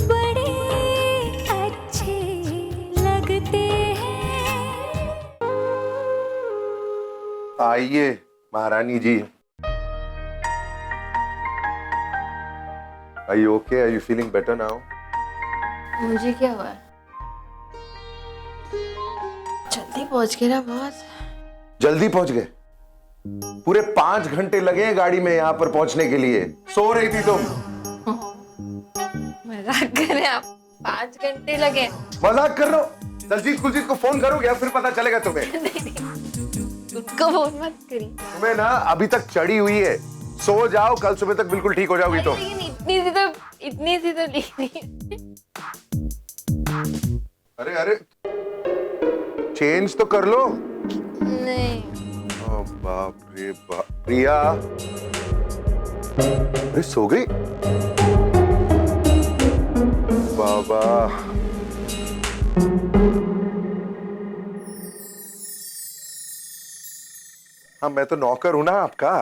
बड़े अच्छे लगते हैं। आइए महारानी जी। Are you okay? Are you feeling better now? मुझे क्या हुआ है? जल्दी पहुंच गए ना बहुत। जल्दी पहुंच गए? पूरे 5 घंटे लगे हैं गाड़ी में यहाँ पर पहुंचने के लिए। सो रही थी तुम? मजाक कर रहे हैं आप? 5 घंटे लगे? मजाक कर रहे हो? दलजीत कुलजीत को फोन करोगे फिर पता चलेगा तुम्हें। नहीं, उनको फोन मत करिए। तुम्हें ना अभी तक चढ़ी हुई है। सो जाओ, कल सुबह तक बिल्कुल ठीक हो जाओगी तो। इतनी सी तो लिख दी। अरे अरे चेंज तो कर लो। नहीं। ओ बाप रे बाप। प्रिया, अरे सो गई? बाबा, हाँ मैं तो नौकर हूं ना आपका।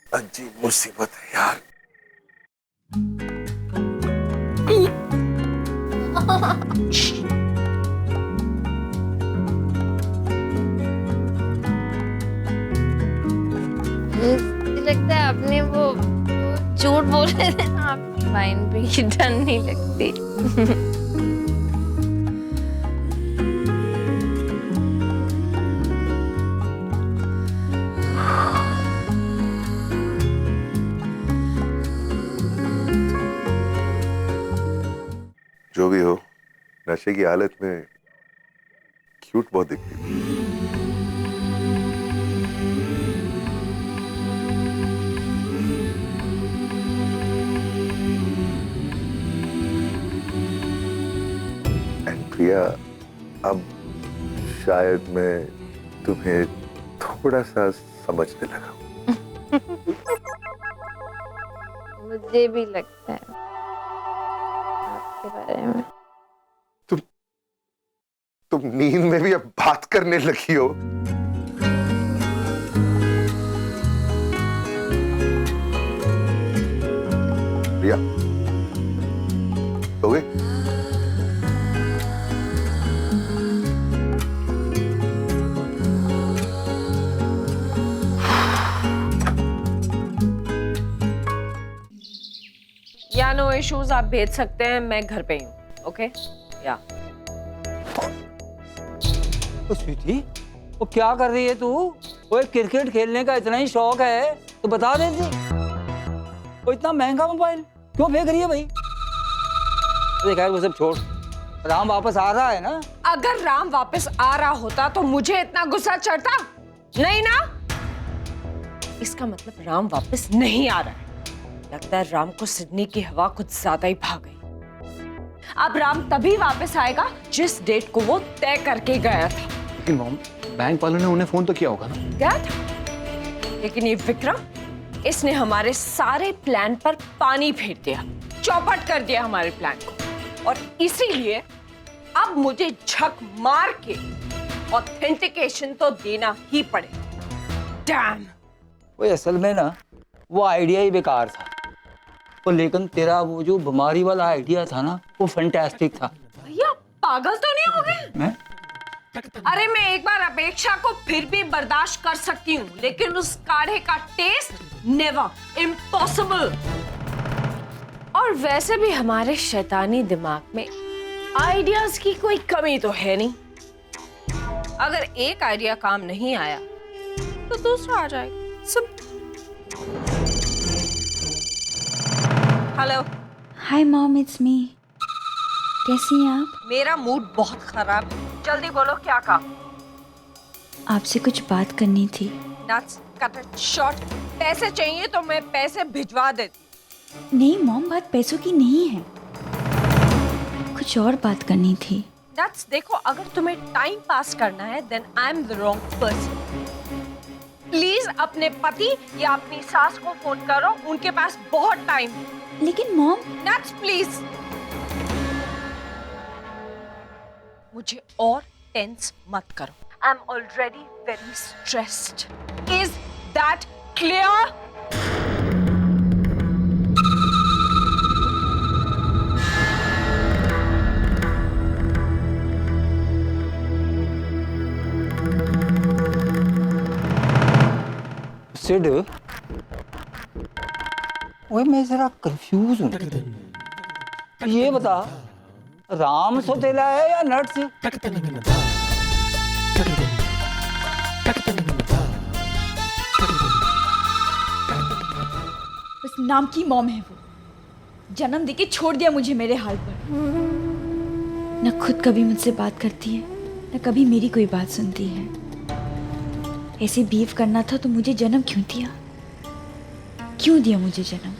अजीब मुसीबत है यार। मुझे लगता है आपने वो झूठ बोल रहे थे ना, आपकी वाइन भी डन नहीं लगती। जो भी हो, नशे की हालत में क्यूट बहुत दिखती है। एंड प्रिया, अब शायद मैं तुम्हें थोड़ा सा समझने लगा। मुझे भी लगता है आपके बारे में। तुम नींद में भी अब बात करने लगी हो। प्रिया, सो गई? या नो इश्यूज, आप भेज सकते हैं, मैं घर पे ही हूँ। ओके या तो स्वीटी, वो क्या कर रही है तू? वो क्रिकेट खेलने का इतना ही शौक है तो बता देती। वो इतना महंगा मोबाइल क्यों फेंक रही है भाई? अरे खैर वो सब छोड़, राम वापस आ रहा है ना? अगर राम वापस आ रहा होता तो मुझे इतना गुस्सा चढ़ता नहीं ना। इसका मतलब राम वापस नहीं आ रहा है। लगता है राम को सिडनी की हवा कुछ ज्यादा ही भाग गई। अब राम तभी वापस आएगा जिस डेट को वो तय करके गया था। लेकिन मॉम, बैंक वालों ने उन्हें फोन तो किया होगा ना? क्या था? लेकिन ये विक्रम, इसने हमारे सारे प्लान पर पानी फेर दिया, चौपट कर दिया हमारे प्लान को। और इसीलिए अब मुझे झक मार के ऑथेंटिकेशन तो देना ही पड़ेगा। डैम। वो असल में ना वो आइडिया ही बेकार था। तो लेकिन तेरा वो जो बीमारी वाला आइडिया था ना, वो फैंटास्टिक था। भैया पागल तो नहीं हो गए? मैं अरे मैं एक बार अपेक्षा को फिर भी बर्दाश्त कर सकती हूँ, लेकिन उस काढ़े का टेस्ट नेवर, इम्पॉसिबल। और वैसे भी हमारे शैतानी दिमाग में आइडियाज की कोई कमी तो है नहीं। अगर एक आइडिया काम नहीं आया तो दूसरा आ जाएगा। सब। Hello. Hi mom, it's me. कैसी हैं आप? मेरा मूड बहुत खराब है, जल्दी बोलो क्या काम? आपसे कुछ बात करनी थी। Nuts, cut it short। पैसे चाहिए तो मैं पैसे भिजवा देती। नहीं मॉम, बात पैसों की नहीं है, कुछ और बात करनी थी। Nuts, देखो अगर तुम्हें टाइम पास करना है then I'm the wrong person। Please अपने पति या अपनी सास को फोन करो, उनके पास बहुत टाइम है। लेकिन मॉम। Nuts, please. मुझे और टेंस मत करो। I'm already very stressed। Is that clear? Sid, ओए मैं जरा कंफ्यूज हूँ। ये बता, राम सौतेला है या नट्स? बस नाम की मॉम है वो। जन्म देके छोड़ दिया मुझे मेरे हाल पर। न खुद कभी मुझसे बात करती है, न कभी मेरी कोई बात सुनती है। ऐसे बिहेव करना था तो मुझे जन्म क्यों दिया? क्यों दिया मुझे जन्म?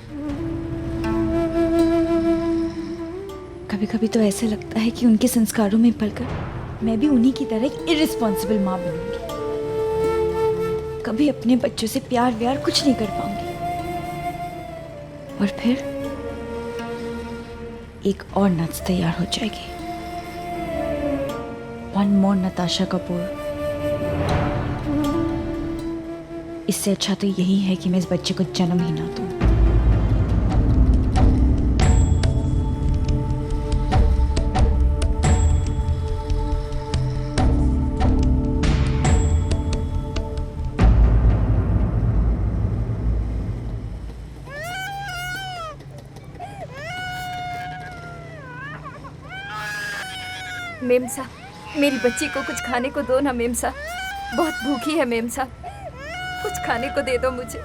कभी कभी तो ऐसा लगता है कि उनके संस्कारों में पलकर मैं भी उन्हीं की तरह एक इर्रिस्पॉन्सिबल माँ बनूंगी। कभी अपने बच्चों से प्यार व्यार कुछ नहीं कर पाऊंगी। और फिर एक और नट्स तैयार हो जाएगी। One more Natasha Kapoor. इससे अच्छा तो यही है कि मैं इस बच्चे को जन्म ही ना दूं। मेम साहब, मेरी बच्ची को कुछ खाने को दो ना मेम साहब। बहुत भूखी है मेम साहब, कुछ खाने को दे दो मुझे।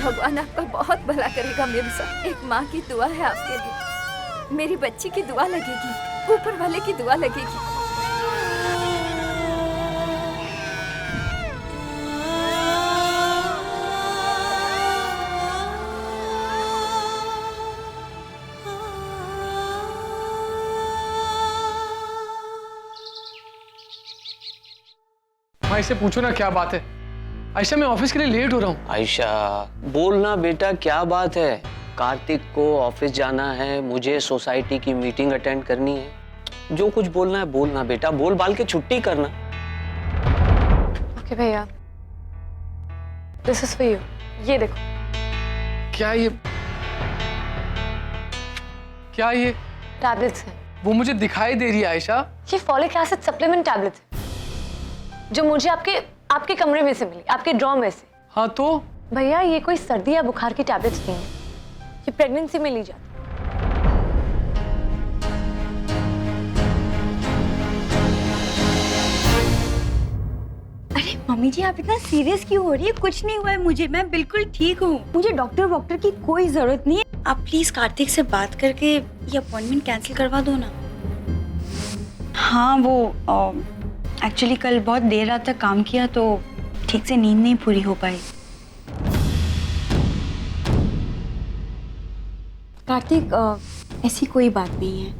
भगवान आपका बहुत भला करेगा मेम साहब। एक माँ की दुआ है आपके लिए। मेरी बच्ची की दुआ लगेगी, ऊपर वाले की दुआ लगेगी। भाई से पूछो ना क्या बात है। आयशा मैं ऑफिस के लिए लेट हो रहा हूँ। आयशा बोलना बेटा, क्या बात है? कार्तिक को ऑफिस जाना है, मुझे सोसाइटी की मीटिंग अटेंड करनी है। जो कुछ बोलना है बोलना बेटा, बोल बाल के छुट्टी करना। ओके भैया, दिस इज फॉर यू। ये देखो। क्या ये टैबलेट्स हैं। वो मुझे दिखाई दे रही है आयशा। ये फॉलिक एसिड सप्लीमेंट टैबलेट्स है जो मुझे आपके कमरे में से मिली, आपके ड्रॉ में से। हाँ तो भैया ये कोई सर्दी या बुखार की टैबलेट्स नहीं है, ये प्रेगनेंसी में ली जाती है। अरे मम्मी जी, आप इतना सीरियस क्यों हो रही है? कुछ नहीं हुआ है मुझे, मैं बिल्कुल ठीक हूँ। मुझे डॉक्टर की कोई जरूरत नहीं है। आप प्लीज कार्तिक से बात करके ये अपॉइंटमेंट कैंसिल करवा दो ना। हाँ वो एक्चुअली कल बहुत देर रात तक काम किया तो ठीक से नींद नहीं पूरी हो पाई। कार्तिक ऐसी कोई बात नहीं है,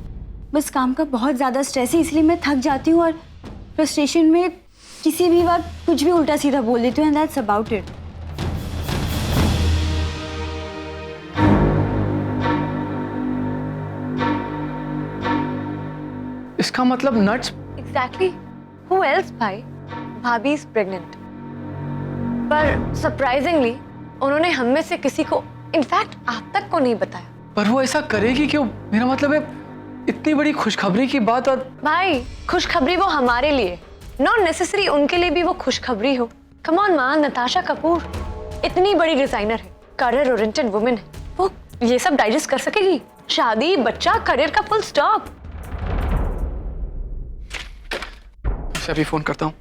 बस काम का बहुत ज़्यादा स्ट्रेस है, इसलिए मैं थक जाती हूँ और फ्रस्ट्रेशन में किसी भी वक्त कुछ भी उल्टा सीधा बोल देती हूँ, एंड दैट्स अबाउट इट। इसका मतलब नट्स। एग्जैक्टली, हु एल्स भाई? भाभी इज प्रेग्नेंट। पर सरप्राइजिंगली उन्होंने हम में से किसी को, इनफैक्ट आप तक को नहीं बताया। पर वो ऐसा करेगी क्यों? मेरा मतलब है इतनी बड़ी खुशखबरी की बात। और भाई खुशखबरी वो हमारे लिए, नॉट नेसेसरी उनके लिए भी वो खुशखबरी हो। कम ऑन मां, नताशा कपूर इतनी बड़ी डिजाइनर है, करियर ओरिएंटेड वुमेन है, वो ये सब डाइजेस्ट कर सकेगी? शादी, बच्चा, करियर का फुल स्टॉप। अभी फोन करता हूँ।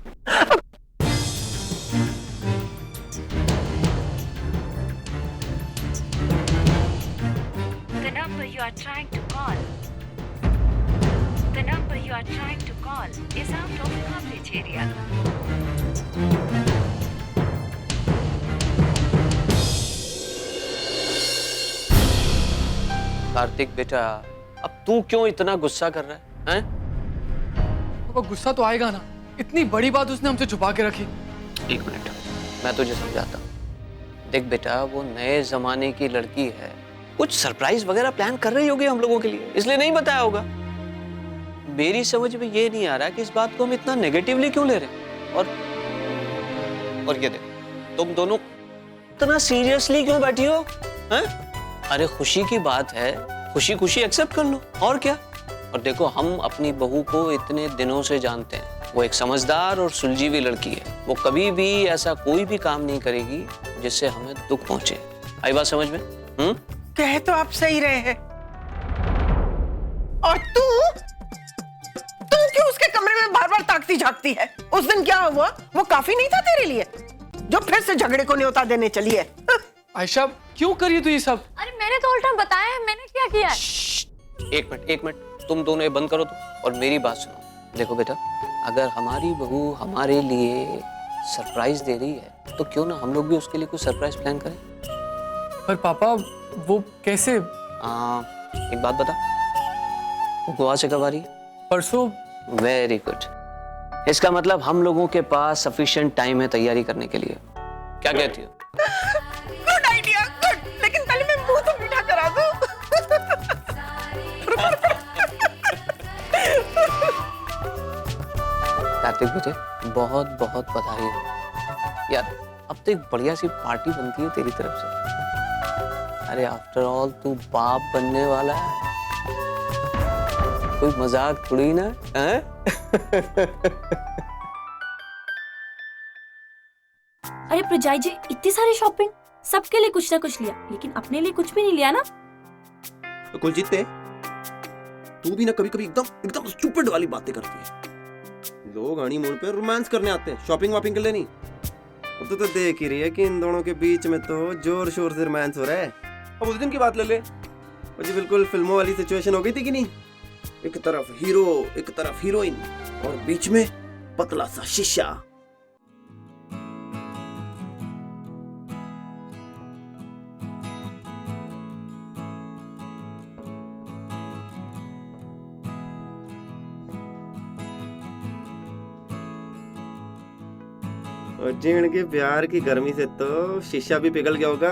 The number you are trying to call is out of coverage area. Kartik बेटा, अब तू क्यों इतना गुस्सा कर रहा है? पापा गुस्सा तो आएगा ना, इतनी बड़ी बात उसने हमसे छुपा के रखी। एक मिनट, मैं तुझे समझाता हूँ। देख बेटा, वो नए जमाने की लड़की है, कुछ सरप्राइज वगैरह प्लान कर रही होगी हम लोगों के लिए, इसलिए नहीं बताया होगा। मेरी समझ में ये नहीं आ रहा कि इस बात को हम इतना नेगेटिवली क्यों ले रहे हैं। और ये देख, तुम दोनों इतना सीरियसली क्यों बैठी हो? हैं? अरे खुशी की बात है, खुशी खुशी एक्सेप्ट कर लो, और क्या। और देखो, हम अपनी बहू को इतने दिनों से जानते हैं, वो एक समझदार और सुलझी हुई लड़की है। वो कभी भी ऐसा कोई भी काम नहीं करेगी जिससे हमें दुख पहुंचे। आई बात समझ में? कह तो आप सही रहे हैं। और तू क्यों उसके कमरे में बार बार ताकती झांकती है? उस दिन क्या हुआ? वो काफी नहीं था तेरे लिए, जो फिर से झगड़े को न्योता देने चली है? आयशा क्यों करी तू ये सब? अरे मैंने तो उल्टा बताया है, मैंने क्या किया है? एक मिनट, तुम दोनों ये बंद करो तो, और मेरी बात सुनो। देखो बेटा, अगर हमारी बहू हमारे लिए सरप्राइज दे रही है तो क्यों ना हम लोग भी उसके लिए कुछ सरप्राइज प्लान करें। पर पापा वो कैसे? एक बात बता, वो गोवा से कब आ रही है? परसों। वेरी गुड, इसका मतलब हम लोगों के पास सफिशिएंट टाइम है तैयारी करने के लिए। क्या कहती हो? Good idea, good. लेकिन पहले मैं मुंह तो मीठा करा दूं। कार्तिक बेटे, बहुत बहुत बधाई हो यार, अब तो एक बढ़िया सी पार्टी बनती है तेरी तरफ से। अरे आफ्टर ऑल तू बाप बनने वाला है, कोई मजाक थोड़ी ना है। अरे प्रजाई जी, इतनी सारी शॉपिंग, सबके लिए कुछ ना कुछ लिया, लेकिन अपने लिए कुछ भी नहीं लिया ना। तो कुलजीत, तू भी ना कभी कभी एकदम एकदम स्टूपिड वाली बातें करती है। लोग हनीमून पे रोमांस करने आते हैं, शॉपिंग वॉपिंग के लिए नहीं। तो देख ही रही है कि इन दोनों के बीच में तो जोर शोर से रोमांस हो रहा है। अब उस दिन की बात ले ले, वो जी बिल्कुल फिल्मों वाली सिचुएशन हो गई थी कि नहीं? एक तरफ हीरो, एक तरफ हीरोइन, और बीच में पतला सा शीशा। और जीण के प्यार की गर्मी से तो शीशा भी पिघल गया होगा।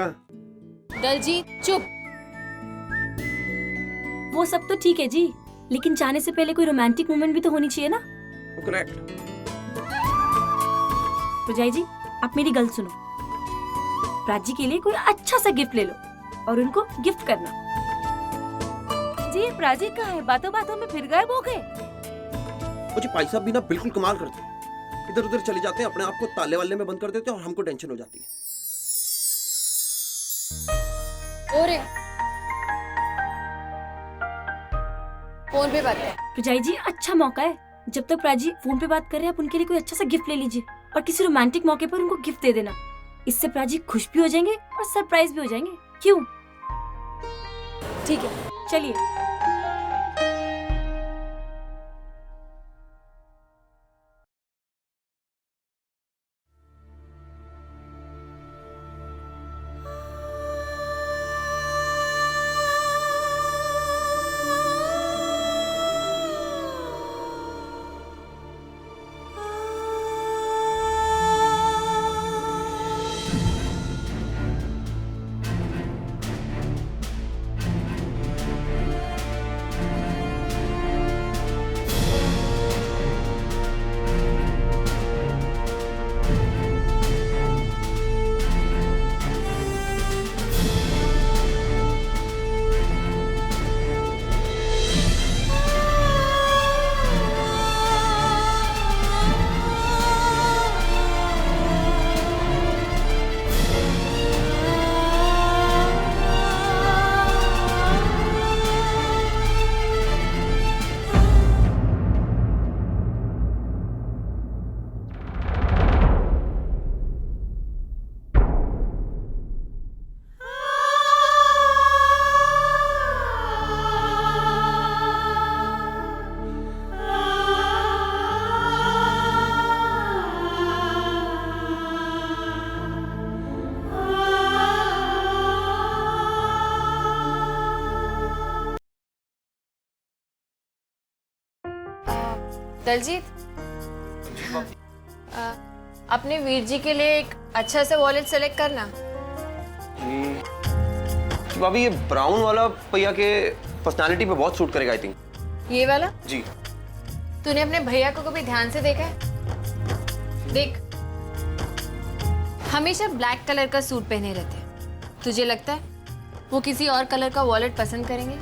दलजीत चुप। वो सब तो ठीक है जी, लेकिन जाने से पहले कोई रोमांटिक मोमेंट भी तो होनी चाहिए ना। करेक्ट। प्रजाई जी, आप मेरी गल सुनो। प्राची के लिए कोई अच्छा सा गिफ्ट ले लो और उनको गिफ्ट करना। जी प्राची कहाँ है? बातों बातों में फिर गायब हो गए। मुझे भाई साहब भी ना बिल्कुल कमाल करते हैं, इधर उधर चले जाते हैं, अपने आप को ताले वाले में बंद कर देते हैं और हमको टेंशन हो जाती है। ओरे फोन पे बात कर। प्रजाई जी, अच्छा मौका है, जब तक प्राची फोन पे बात कर रहे हैं, आप उनके लिए कोई अच्छा सा गिफ्ट ले लीजिए और किसी रोमांटिक मौके पर उनको गिफ्ट दे देना। इससे प्राची खुश भी हो जाएंगे और सरप्राइज भी हो जाएंगे। क्यों? ठीक है, चलिए। दलजीत, अपने वीर जी के लिए एक अच्छा सा वॉलेट सेलेक्ट करना। जी भाभी, ये ब्राउन वाला भैया के पर्सनालिटी पे बहुत सूट करेगा आई थिंक। ये वाला? जी। तूने अपने भैया को कभी ध्यान से देखा है? देख, हमेशा ब्लैक कलर का सूट पहने रहते हैं। तुझे लगता है वो किसी और कलर का वॉलेट पसंद करेंगे?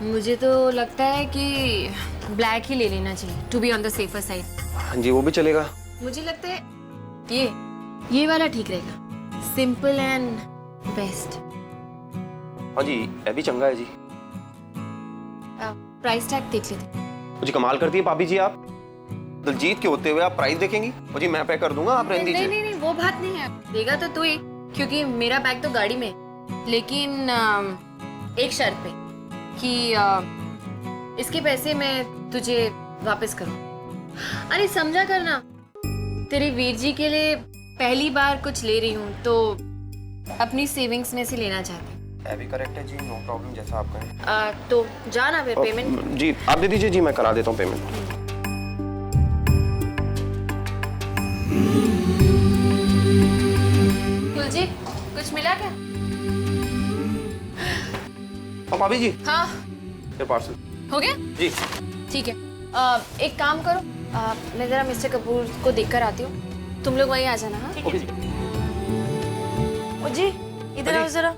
मुझे तो लगता है कि ब्लैक ही ले लेना चाहिए, to be on the safer side. हाँ जी, वो भी चलेगा। मुझे लगता है ये वाला ठीक रहेगा, सिंपल एंड बेस्ट। हाँ जी, ये भी चंगा है जी। प्राइस टैग देख लेते। जी कमाल करती है भाभी जी आप। दिलजीत के होते हुए आप प्राइस देखेंगी? और जी मैं पे कर दूंगा, आप रहने दीजिए। नहीं, वो बात नहीं है, देगा तो तू ही, क्योंकि मेरा बैग तो गाड़ी में। लेकिन एक शर्त पे कि इसके पैसे मैं तुझे वापस करूं। अरे समझा करना, तेरे वीर जी के लिए पहली बार कुछ ले रही हूँ तो अपनी सेविंग्स में से लेना चाहती हूँ। भी करेक्ट है जी, नो प्रॉब्लम, जैसा आप कहें। तो जाना फिर पेमेंट। जी आप दे दीजिए, जी मैं करा देता हूँ पेमेंट। कुलजीत, कुछ मिला क्या? भाभी जी, हाँ, ये पार्सल हो गया? जी। ठीक है, एक काम करो, मैं जरा मिस्टर कपूर को देखकर आती हूँ, तुम लोग वहीं आ जाना। हाँ ओके जी। ओ जी, इधर आओ जरा।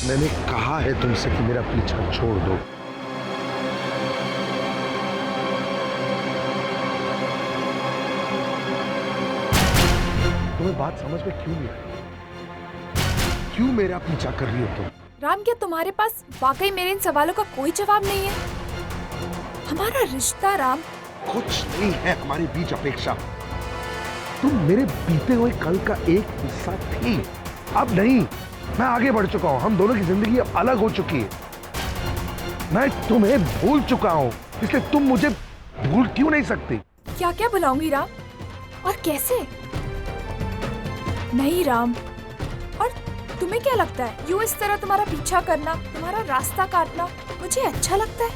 मैंने कहा है तुमसे कि मेरा पीछा छोड़ दो। तुम्हें बात समझ में क्यों नहीं आई? क्यों मेरा पीछा कर रही हो तुम? राम, क्या तुम्हारे पास वाकई मेरे इन सवालों का कोई जवाब नहीं है? हमारा रिश्ता राम, कुछ नहीं है हमारे बीच अपेक्षा। तुम मेरे बीते हुए कल का एक हिस्सा थी, अब नहीं। मैं आगे बढ़ चुका हूं, हम दोनों की जिंदगी अब अलग हो चुकी है। मैं तुम्हें भूल चुका हूं, इसलिए तुम मुझे भूल क्यों नहीं सकती? क्या क्या बुलाऊंगी राम, और कैसे? नहीं राम, और तुम्हें क्या लगता है यूं इस तरह तुम्हारा पीछा करना, तुम्हारा रास्ता काटना मुझे अच्छा लगता है?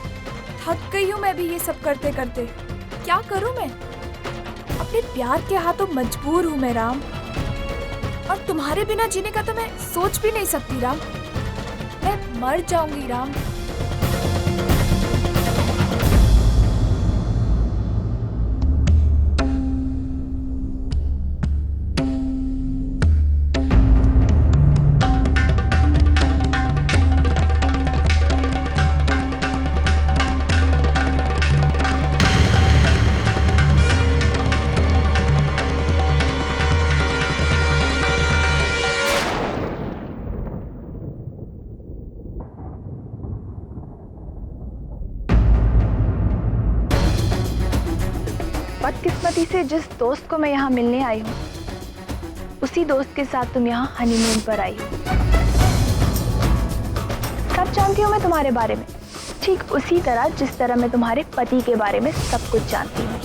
थक गई हूँ मैं भी ये सब करते करते। क्या करूँ मैं? अपने प्यार के हाथों मजबूर हूँ मैं राम, और तुम्हारे बिना जीने का तो मैं सोच भी नहीं सकती राम। मैं मर जाऊंगी राम। बदकिस्मती से जिस दोस्त को मैं यहाँ मिलने आई हूँ, उसी दोस्त के साथ तुम यहाँ हनीमून पर आई हो। सब जानती हूँ मैं तुम्हारे बारे में, ठीक उसी तरह जिस तरह मैं तुम्हारे पति के बारे में सब कुछ जानती हूँ।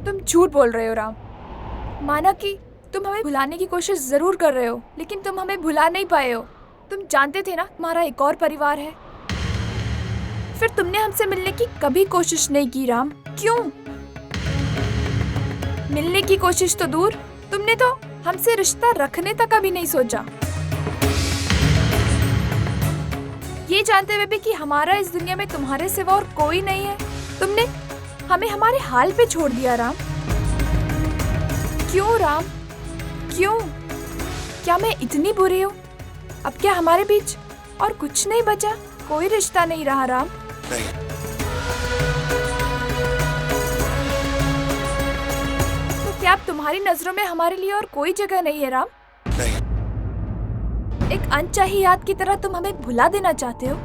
तुम झूठ बोल रहे हो राम। माना कि तुम हमें भुलाने की कोशिश जरूर कर रहे हो, लेकिन तुम हमें भुला नहीं पाए हो। तुम जानते थे ना तुम्हारा एक और परिवार है, फिर तुमने हमसे मिलने की कभी कोशिश नहीं की राम। क्यों? मिलने की कोशिश तो दूर, तुमने तो हमसे रिश्ता रखने तक कभी नहीं सोचा। ये जानते हुए भी कि हमारा इस दुनिया में तुम्हारे सिवा और कोई नहीं है। तुमने हमें हमारे हाल पे छोड़ दिया राम। क्यों राम, क्यों? क्या मैं इतनी बुरी हूँ? अब क्या हमारे बीच और कुछ नहीं बचा? कोई रिश्ता नहीं रहा राम? नहीं। तो क्या अब तुम्हारी नजरों में हमारे लिए और कोई जगह नहीं है राम? नहीं। एक अनचाही याद की तरह तुम हमें भुला देना चाहते हो?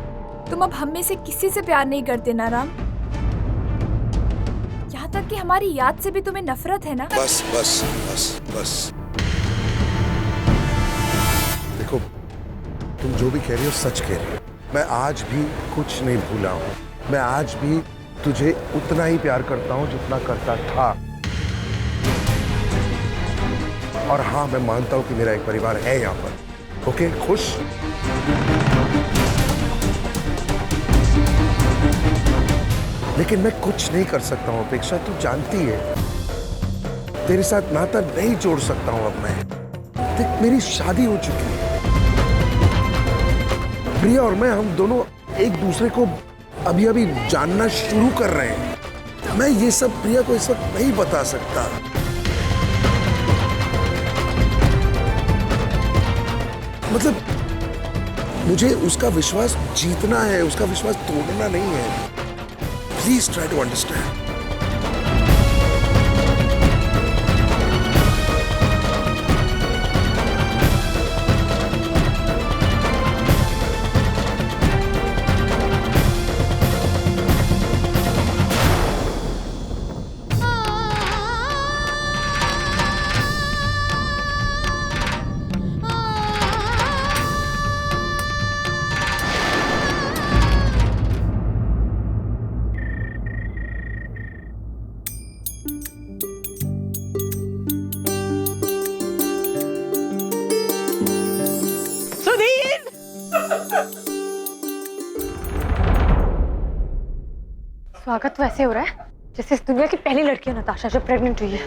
तुम अब हम में से किसी से प्यार नहीं करते ना राम? यहाँ तक कि हमारी याद से भी तुम्हें नफरत है ना? बस बस बस बस। देखो, तुम जो भी कह रही हो सच कह रही हो। मैं आज भी कुछ नहीं भूला हूँ। मैं आज भी तुझे उतना ही प्यार करता हूँ जितना करता था। और हाँ, मैं मानता हूँ कि मेरा एक परिवार है यहाँ पर। ओके, खुश? लेकिन मैं कुछ नहीं कर सकता हूँ अपेक्षा, तू जानती है। तेरे साथ नाता नहीं जोड़ सकता हूँ अब मैं। देख, मेरी शादी हो चुकी है। प्रिया और मैं, हम दोनों एक दूसरे को अभी अभी जानना शुरू कर रहे हैं। मैं ये सब प्रिया को इस वक्त नहीं बता सकता। मतलब मुझे उसका विश्वास जीतना है, उसका विश्वास तोड़ना नहीं है। Please try to understand. स्वागत तो ऐसे हो रहा है जैसे इस दुनिया की पहली लड़की है नताशा जो प्रेग्नेंट हुई है।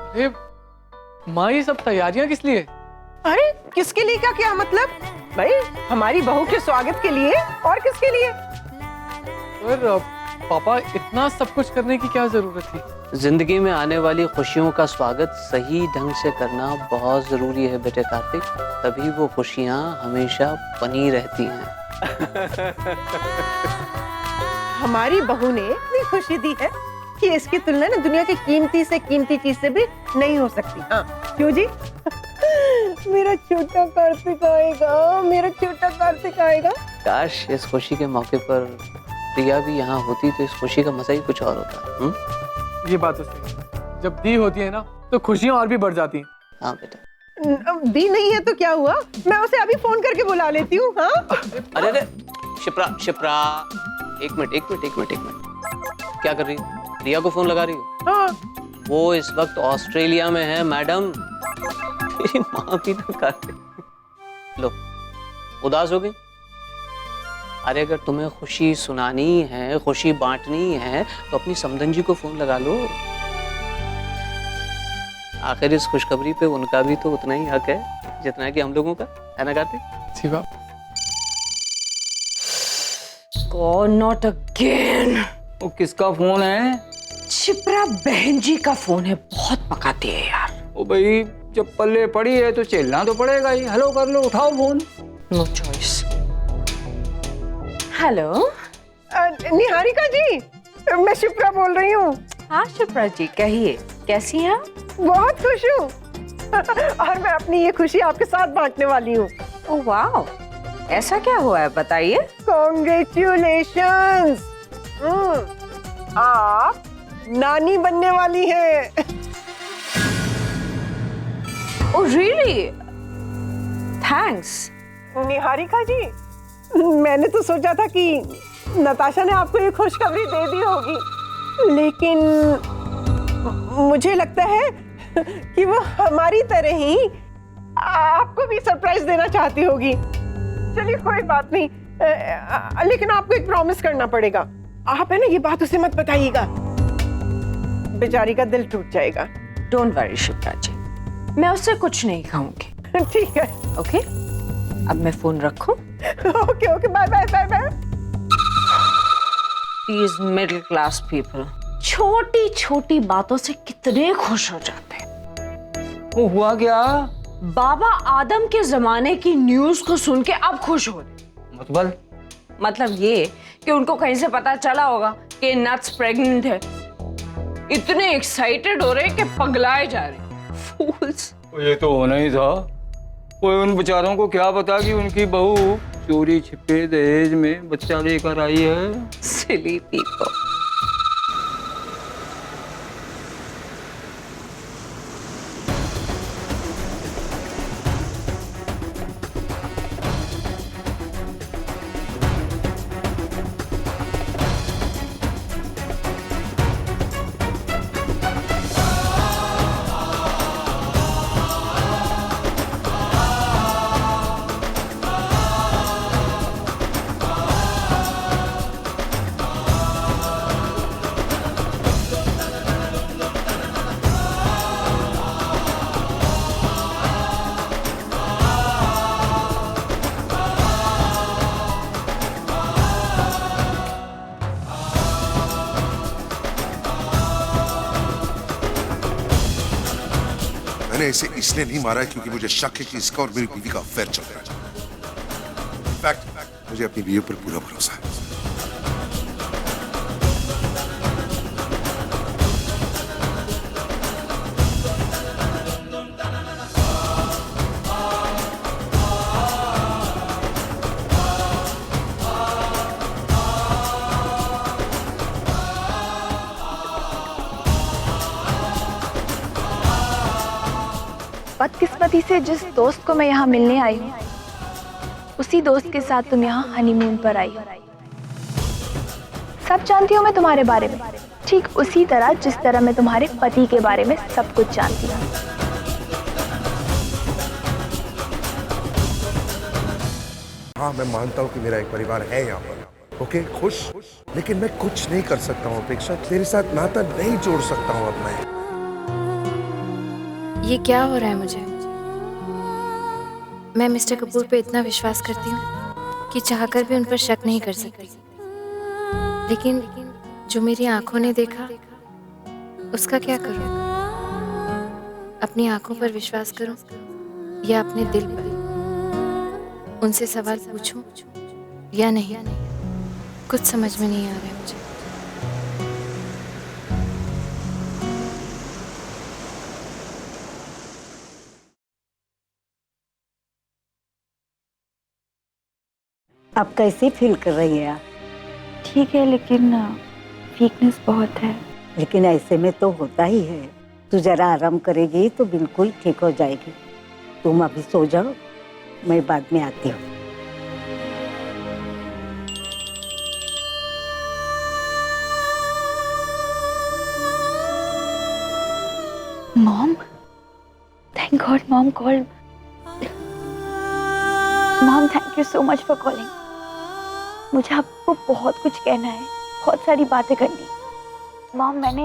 अरे माँ, ये सब तैयारियां किस लिए? अरे किसके लिए का क्या मतलब? भाई हमारी बहू के स्वागत के लिए, और किसके लिए? और पापा, इतना सब कुछ करने की क्या जरूरत थी? जिंदगी में आने वाली खुशियों का स्वागत सही ढंग से करना बहुत जरूरी है बेटे कार्तिक, तभी वो खुशियाँ हमेशा बनी रहती हैं। हमारी बहू ने इतनी खुशी दी है कि इसकी तुलना ना दुनिया की कीमती से कीमती चीज से भी नहीं हो सकती। हाँ, क्यों जी? मेरा छोटा कार्तिक आएगा, मेरा छोटा कार्तिक आएगा। काश इस खुशी के मौके पर प्रिया भी यहाँ होती तो इस खुशी का मजा ही कुछ और होता। ये बात तो सही है। जब दी होती है ना तो खुशियाँ और भी बढ़ जाती हैं। हाँ बेटा। दी नहीं है तो क्या हुआ? मैं उसे अभी फोन करके बुला लेती हूँ। हाँ? अरे अरे शिप्रा शिप्रा, एक मिनट। क्या कर रही हो? प्रिया को फोन लगा रही हो? हाँ। वो इस वक्त ऑस्ट्रेलिया में है मैडम। मेरी माँ भी ना कर। लो, उदास हो गई? अरे अगर तुम्हें खुशी सुनानी है, खुशी बांटनी है तो अपनी समधन जी को फोन लगा लो। आखिर इस खुशखबरी पे उनका भी तो उतना ही हक है जितना कि हम लोगों का, है ना कार्तिक? जी बाप। God, not again. वो किसका फोन है? शिप्रा बहन जी का फोन है, बहुत पकाती है यार। ओ भाई, जब पल्ले पड़ी है तो चलना तो पड़ेगा ही। हेलो कर लो, उठाओ phone. No choice. Hello. Niharika ji, मैं शिप्रा बोल रही हूँ। हाँ शिप्रा जी, कहिए कैसी हैं? बहुत खुश हूँ। और मैं अपनी ये खुशी आपके साथ बांटने वाली हूँ। ओह वाओ, ऐसा क्या हुआ है बताइए। कॉन्ग्रेचुलेशंस, आप नानी बनने वाली हैं। Oh really? थैंक्स। निहारिका जी, मैंने तो सोचा था कि नताशा ने आपको ये खुशखबरी दे दी होगी, लेकिन मुझे लगता है कि वो हमारी तरह ही आपको भी सरप्राइज देना चाहती होगी। चलिए कोई बात नहीं, लेकिन आपको एक प्रॉमिस करना पड़ेगा। आप है ना, ये बात उसे मत बताइएगा, बेचारी का दिल टूट जाएगा। डोंट वरी शिप्रा जी, मैं उससे कुछ नहीं कहूंगी। ठीक है। ओके? अब मैं फोन रखूं? Okay okay, bye bye bye bye. These middle class people छोटी छोटी बातों से कितने खुश हो जाते हैं। वो हुआ क्या? बाबा आदम के जमाने की न्यूज को सुन के अब खुश हो रहे। मतलब ये कि उनको कहीं से पता चला होगा कि नट्स प्रेग्नेंट है। इतने एक्साइटेड हो रहे कि पगलाए जा रहे। फूल्स। ये तो होना ही था। कोई उन बेचारों को क्या पता कि उनकी बहू चोरी छिपे दहेज में बच्चा लेकर आई है। Silly people. मैंने इसे इसलिए नहीं मारा क्योंकि मुझे शक है कि इसका और मेरी बीवी का अफेयर चल रहा है। इनफैक्ट मुझे अपनी बीवी पर पूरा भरोसा है। बदकिस्मती से जिस दोस्त को मैं यहाँ मिलने आई हूँ, उसी दोस्त के साथ तुम यहाँ हनीमून पर आई हो। सब जानती हूँ मैं तुम्हारे बारे में, ठीक उसी तरह जिस तरह मैं तुम्हारे पति के बारे में सब कुछ जानती हूँ। हाँ, मैं मानता हूँ कि मेरा एक परिवार है यहाँ पर, ओके, खुश, लेकिन मैं कुछ नहीं कर सकता हूँ अपेक्षा। तेरे साथ नाता नहीं जोड़ सकता हूँ अब मैं। ये क्या हो रहा है मुझे? मैं मिस्टर कपूर पे इतना विश्वास करती हूँ कि चाहकर भी उन पर शक नहीं कर सकती, लेकिन जो मेरी आंखों ने देखा उसका क्या करूँ? अपनी आंखों पर विश्वास करूँ या अपने दिल पर? उनसे सवाल पूछूं या नहीं? कुछ समझ में नहीं आ रहा है मुझे। आप कैसे फील कर रही है आप? ठीक है, लेकिन वीकनेस बहुत है। लेकिन ऐसे में तो होता ही है। तू जरा आराम करेगी तो बिल्कुल ठीक हो जाएगी। तुम अभी सो जाओ, मैं बाद में आती हूँ। Mom, thank God mom called. Mom, thank you so much for calling. मुझे आपको बहुत कुछ कहना है, बहुत सारी बातें करनी। मॉम, मैंने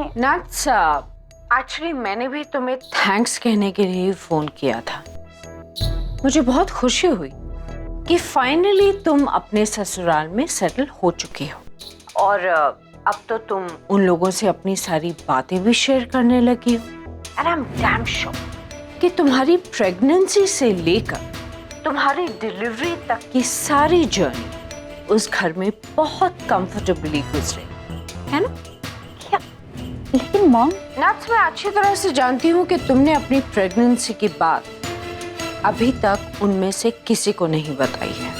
एक्चुअली मैंने भी तुम्हें थैंक्स कहने के लिए फोन किया था। मुझे बहुत खुशी हुई कि फाइनली तुम अपने ससुराल में सेटल हो चुकी हो, और अब तो तुम उन लोगों से अपनी सारी बातें भी शेयर करने लगी हो। And I am damn sure कि तुम्हारी प्रेगनेंसी से लेकर तुम्हारी डिलीवरी तक की सारी जर्नी उस घर में बहुत कंफर्टेबली गुजरे, है ना? क्या? लेकिन मॉम, नट्स, मैं अच्छी तरह से जानती हूँ कि तुमने अपनी प्रेगनेंसी की बात अभी तक उनमें से किसी को नहीं बताई है।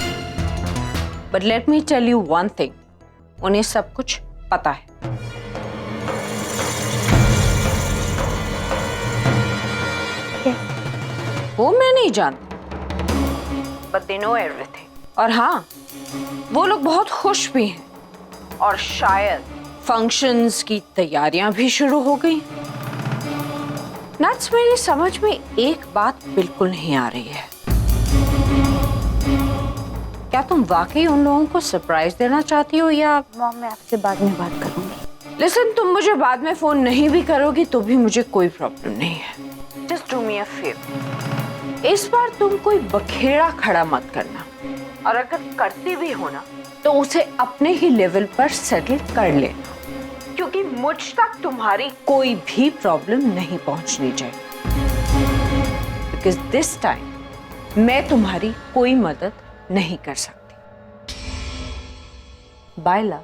But let me tell you one thing, उन्हें सब कुछ पता है। वो मैं नहीं जानती, बट दे नो एवरीथिंग। और हाँ, वो लोग बहुत खुश भी हैं, और शायद फंक्शंस की तैयारियां भी शुरू हो गई। नट्स, मेरी समझ में एक बात बिल्कुल नहीं आ रही है। क्या तुम वाकई उन लोगों को सरप्राइज देना चाहती हो, या? मॉम, मैं आपसे बाद में बात करूंगी। लिसन, तुम मुझे बाद में फोन नहीं भी करोगी तो भी मुझे कोई प्रॉब्लम नहीं है। Just do me a favour, इस बार तुम कोई बखेड़ा खड़ा मत करना, और अगर करती भी हो ना तो उसे अपने ही लेवल पर सेटल कर लेना, क्योंकि मुझ तक तुम्हारी कोई भी प्रॉब्लम नहीं पहुंचनी चाहिए। बिकॉज दिस टाइम मैं तुम्हारी कोई मदद नहीं कर सकती। Bye love.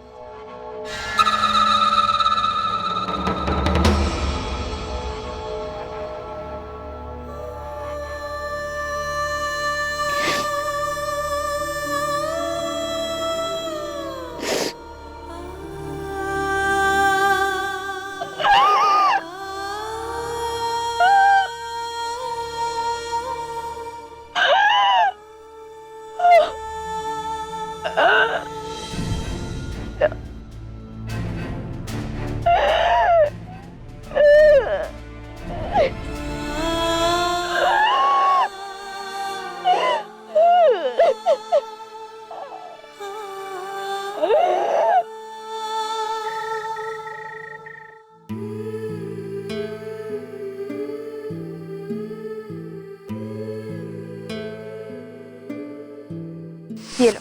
ये लो,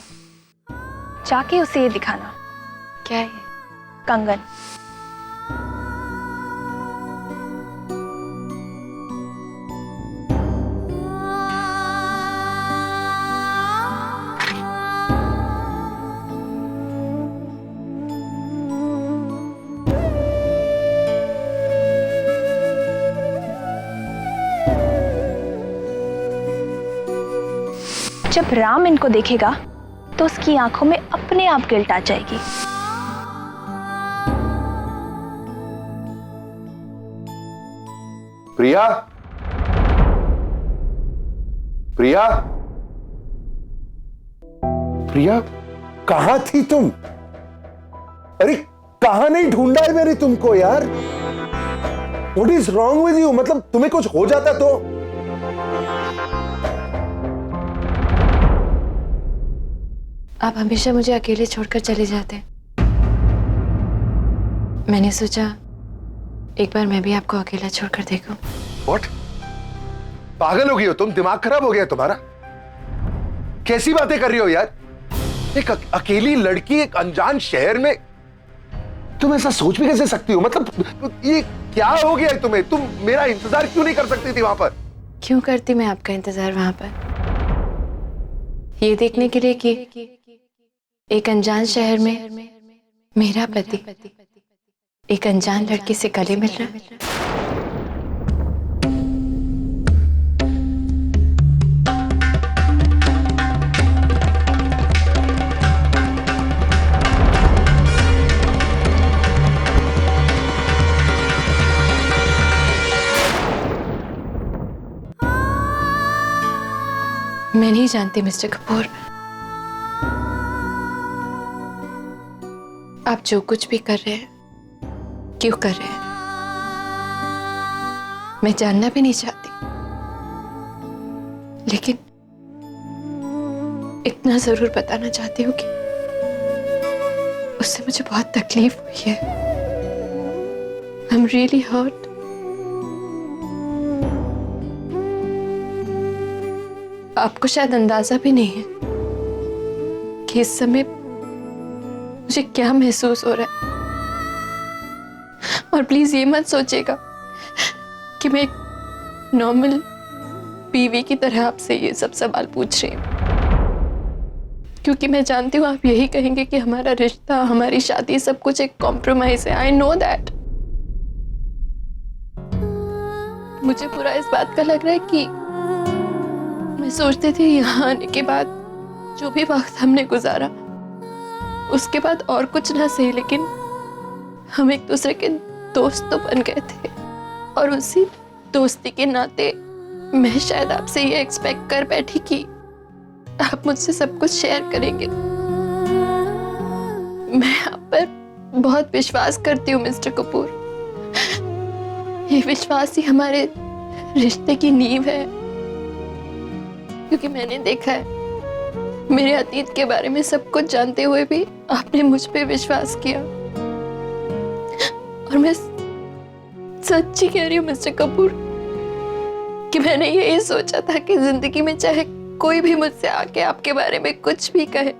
जाके उसे ये दिखाना। क्या है? कंगन। जब राम इनको देखेगा तो उसकी आंखों में अपने आप गिल्ट आ जाएगी। प्रिया, प्रिया, प्रिया, कहां थी तुम? अरे कहां नहीं ढूंढा है मैंने तुमको यार। What is wrong with you? मतलब तुम्हें कुछ हो जाता तो? आप हमेशा मुझे अकेले छोड़कर चले जाते हैं। मैंने सोचा एक बार मैं भी आपको अकेला छोड़कर देखूं। What? पागल हो गई हो तुम? दिमाग खराब हो गया तुम्हारा? कैसी बातें कर रही हो यार? एक अकेली लड़की एक अनजान शहर में, तुम ऐसा सोच भी कैसे सकती हो? मतलब ये क्या हो गया है तुम्हें? तुम मेरा इंतजार क्यों नहीं कर सकती थी वहां पर? क्यों करती मैं आपका इंतजार वहां पर? ये देखने के लिए कि एक अनजान शहर में मेरा पति एक अनजान लड़की से गले मिल रहा है। मैं नहीं जानती मिस्टर कपूर, आप जो कुछ भी कर रहे हैं क्यों कर रहे हैं, मैं जानना भी नहीं चाहती, लेकिन इतना जरूर बताना चाहती हूँ कि उससे मुझे बहुत तकलीफ हुई है। I'm really hurt. आपको शायद अंदाजा भी नहीं है कि इस समय मुझे क्या महसूस हो रहा है। और प्लीज ये मत सोचिएगा कि मैं एक नॉर्मल बीवी की तरह आपसे ये सब सवाल पूछ रही हूँ, क्योंकि मैं जानती हूँ आप यही कहेंगे कि हमारा रिश्ता, हमारी शादी सब कुछ एक कॉम्प्रोमाइज है। I know that. मुझे पूरा इस बात का लग रहा है कि मैं सोचती थी यहाँ आने के बाद जो भी वक्त हमने गुजारा उसके बाद और कुछ ना सही, लेकिन हम एक दूसरे के दोस्त तो बन गए थे, और उसी दोस्ती के नाते मैं शायद आपसे ये एक्सपेक्ट कर बैठी कि आप मुझसे सब कुछ शेयर करेंगे। मैं आप पर बहुत विश्वास करती हूँ मिस्टर कपूर। ये विश्वास ही हमारे रिश्ते की नींव है, क्योंकि मैंने देखा है मेरे अतीत के बारे में सब कुछ जानते हुए भी आपने मुझ पे विश्वास किया। और मैं सच्ची कह रही हूँ मिस्टर कपूर, कि मैंने यही सोचा था कि जिंदगी में चाहे कोई भी मुझसे आके आपके बारे में कुछ भी कहे,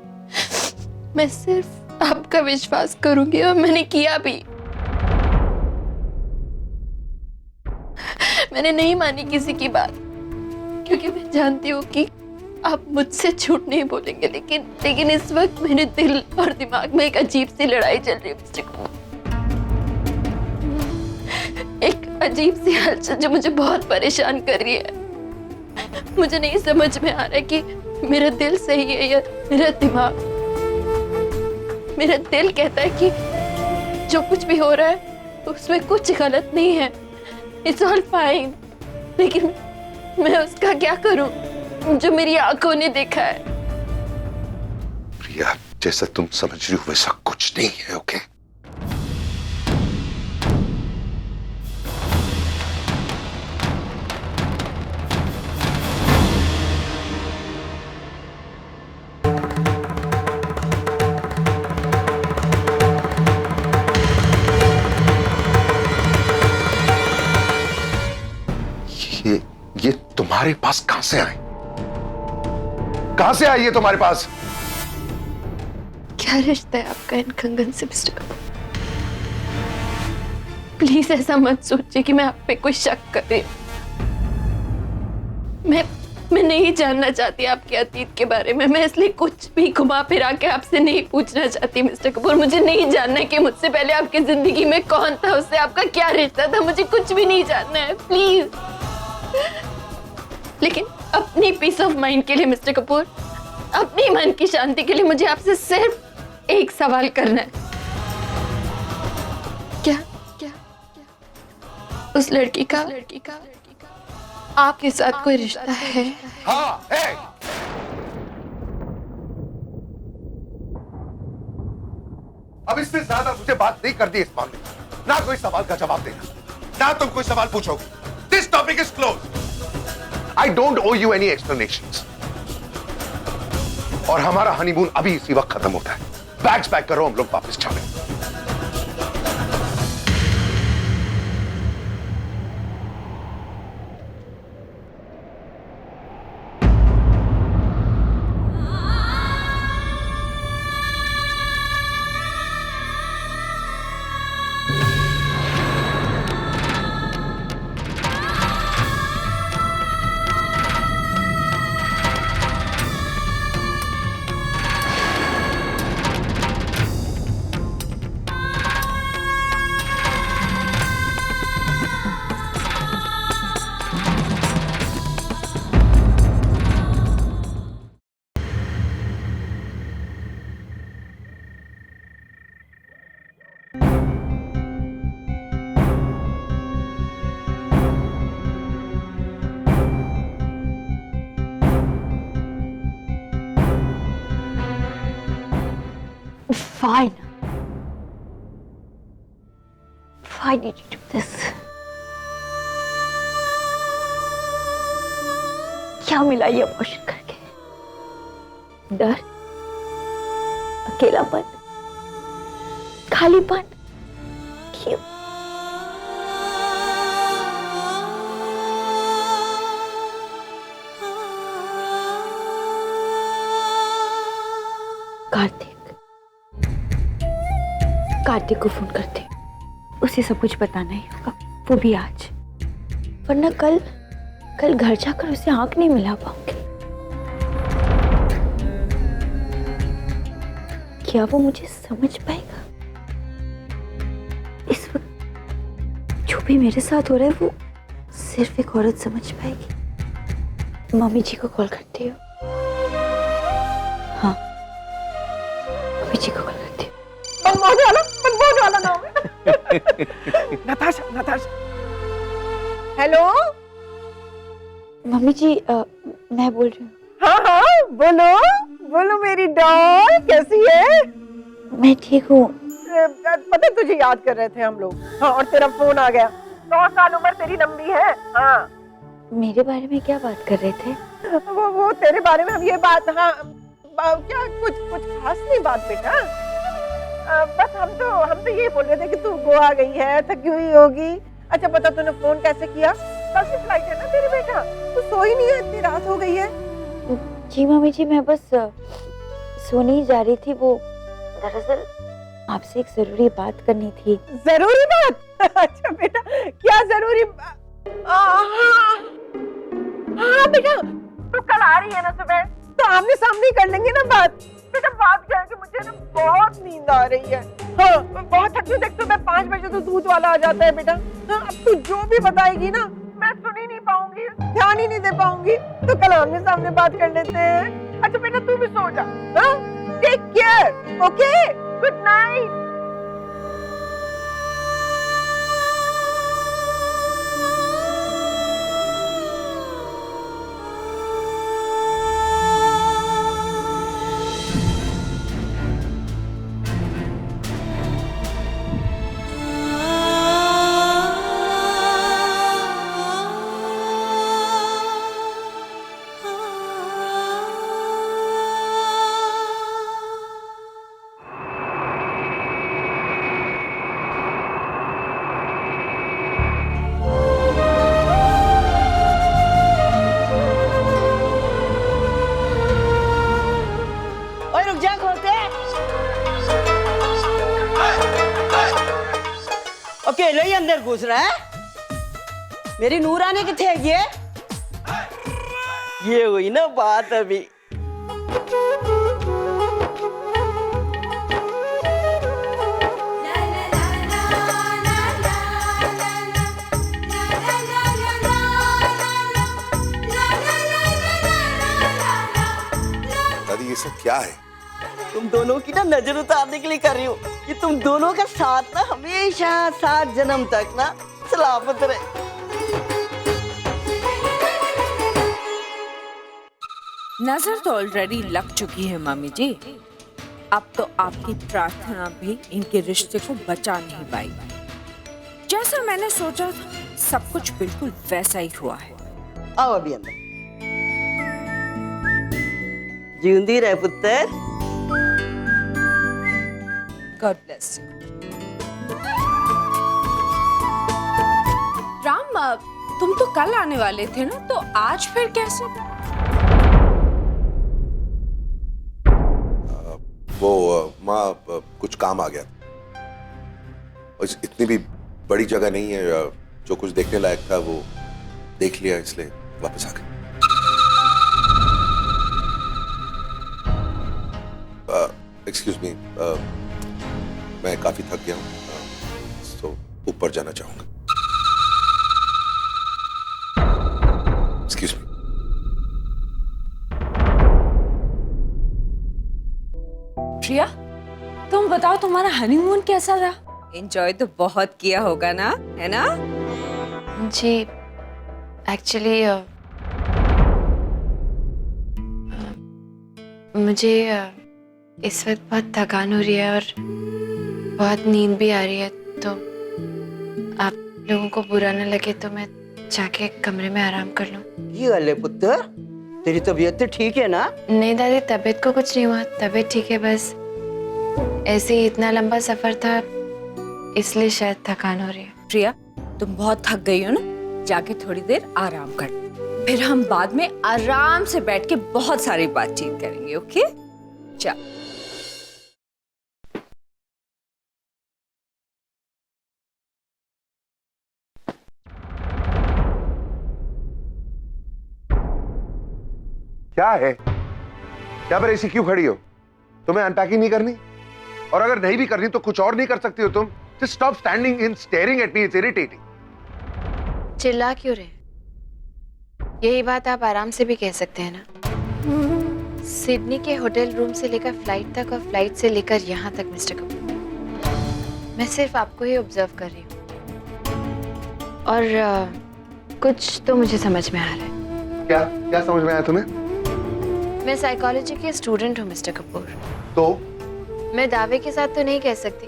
मैं सिर्फ आपका विश्वास करूंगी, और मैंने किया भी। मैंने नहीं मानी किसी की बात, क्योंकि मैं जानती हूँ कि आप मुझसे झूठ नहीं बोलेंगे, लेकिन इस वक्त मेरे दिल और दिमाग में एक अजीब सी लड़ाई चल रही है मिस्टर कपूर। एक अजीब सी हलचल जो मुझे बहुत परेशान कर रही है। मुझे नहीं समझ में आ रहा कि मेरा दिल सही है या मेरा दिमाग। मेरा दिल कहता है कि जो कुछ भी हो रहा है उसमें कुछ गलत नहीं है, इट्स ऑल फाइन, लेकिन मैं उसका क्या करूं जो मेरी आंखों ने देखा है। प्रिया, जैसा तुम समझ रही हो वैसा कुछ नहीं है, ओके? ये तुम्हारे पास कहां से आए? कहां से आई ये तुम्हारे पास? क्या रिश्ता है आपका इन कंगन से मिस्टर कपूर? प्लीज ऐसा मत सोचिए कि मैं आप पे कोई शक कर रही हूं। मैं नहीं जानना चाहती आपके अतीत के बारे में। मैं इसलिए कुछ भी घुमा फिरा के आपसे नहीं पूछना चाहती मिस्टर कपूर। मुझे नहीं जानना कि मुझसे पहले आपकी जिंदगी में कौन था, उससे आपका क्या रिश्ता था। मुझे कुछ भी नहीं जानना है, प्लीज। लेकिन अपनी पीस ऑफ माइंड के लिए मिस्टर कपूर, अपनी मन की शांति के लिए मुझे आपसे सिर्फ एक सवाल करना है। क्या उस लड़की का आपके साथ कोई रिश्ता है? हाँ, है। अब इससे ज्यादा मुझे बात नहीं करनी इस मामले में। ना कोई सवाल का जवाब देना, ना तुम कोई सवाल पूछोगे। This topic is close. I don't owe you any explanations. और हमारा हनीमून अभी इसी वक्त खत्म होता है। बैग्स पैक करो, हम लोग वापस चलें। Fine. Why did you do this? क्या मिला ये अबॉर्शन करके? डर, अकेलापन, खालीपन, क्यों? कार्तिक को फोन करते, उसे सब कुछ बताना ही होगा, वो भी आज, वरना कल घर जाकर उसे आंख नहीं मिला पाऊंगी। क्या वो मुझे समझ पाएगा? इस वक्त जो भी मेरे साथ हो रहा है वो सिर्फ एक औरत समझ पाएगी। मम्मी जी को कॉल करती हूँ। हाँ, मम्मी जी को कॉल करती हूँ। मनमोहन वाला नाम है। नताशा। हेलो मम्मी जी, मैं बोल रही हूँ। हाँ, बोलो मेरी डॉल, कैसी है? मैं ठीक हूँ। पता है तुझे याद कर रहे थे हम लोग। हाँ, और तेरा फोन आ गया। 100 साल उम्र तेरी लंबी है। हाँ, मेरे बारे में क्या बात कर रहे थे? वो तेरे बारे में हम ये बात, हाँ क्या कुछ खास नहीं बात बेटा। बस हम तो ये बोल रहे थे कि तू गोवा गई है, थकी हुई होगी। अच्छा पता तूने फोन कैसे किया? कल की फ्लाइट है ना तेरे बेटा, तो सो ही नहीं है, इतनी रात हो गई है। जी मम्मी जी, मैं बस सोने ही जा रही थी। वो दरअसल आपसे एक जरूरी बात करनी थी। जरूरी बात? अच्छा बेटा, क्या जरूरी हाँ बेटा, तू कल आ रही है ना सुबह, तो आमने सामने कर लेंगे ना बात। बेटा बात क्या है कि मुझे ना बहुत नींद आ रही है। हाँ, मैं बहुत थकी हूँ। देख सुबह 5 बजे तो दूध वाला आ जाता है बेटा। हाँ, अब तू जो भी बताएगी ना मैं सुन ही नहीं पाऊंगी, ध्यान ही नहीं दे पाऊंगी। तो कल आमने सामने बात कर लेते हैं। अच्छा बेटा तू भी सो जा। हाँ, take care, okay, good night. अकेले ही अंदर घुस रहा है। मेरी नूरानी किथे है? ये हुई ना बात अभी। दादी ये सब क्या है? तुम दोनों की ना नजर उतारने के लिए कर रही हूँ कि तुम दोनों का साथ ना हमेशा 7 जन्म तक ना सलामत रहे। नजर तो ऑलरेडी लग चुकी है मामी जी। अब तो आपकी प्रार्थना भी इनके रिश्ते को बचा नहीं पाई। जैसा मैंने सोचा था सब कुछ बिल्कुल वैसा ही हुआ है। आओ अभी अंदर। जिंदी रहे पुत्र। God bless you. राम, तुम तो कल आने वाले थे ना, तो आज फिर कैसे? वो माँ कुछ काम आ गया। और इतनी भी बड़ी जगह नहीं है, जो कुछ देखने लायक था वो देख लिया, इसलिए वापस आ गए। एक्सक्यूज मी, मैं काफी थक गया हूँ, तो ऊपर जाना चाहूंगा। Excuse me. प्रिया, तुम बताओ तुम्हारा हनीमून कैसा रहा? एंजॉय तो बहुत किया होगा ना, है ना? जी, एक्चुअली मुझे इस वक्त बहुत थकान हो रही है और बहुत नींद भी आ रही है, तो आप लोगों को बुरा न लगे तो मैं जाके कमरे में आराम कर लूं। ये अले पुत्र, तेरी तबीयत तो ठीक है ना? नहीं दादी, तबीयत को कुछ नहीं हुआ, तबीयत ठीक है, बस ऐसे ही इतना लंबा सफर था इसलिए शायद थकान हो रही है। प्रिया, तुम बहुत थक गई हो ना, जाके थोड़ी देर आराम कर, फिर हम बाद में आराम से बैठ के बहुत सारी बातचीत करेंगे, ओके? चल। क्या है? यहाँ पर ऐसी क्यों खड़ी हो? तुम्हें अनपैकिंग नहीं करनी? और अगर नहीं भी करनी तो कुछ और नहीं कर सकती हो तुम? Just stop standing and staring at me. It's irritating. चिल्ला क्यों रहे? यही बात आप आराम से भी कह सकते हैं ना। सिडनी के होटल रूम से लेकर फ्लाइट तक और फ्लाइट से लेकर यहाँ तक मिस्टर कपूर, मैं सिर्फ आपको ही ऑब्जर्व कर रही हूँ और कुछ तो मुझे समझ में आ रहा है। क्या क्या समझ में आया तुम्हें? मैं साइकोलॉजी की स्टूडेंट हूँ मिस्टर कपूर। तो मैं दावे के साथ तो नहीं कह सकती,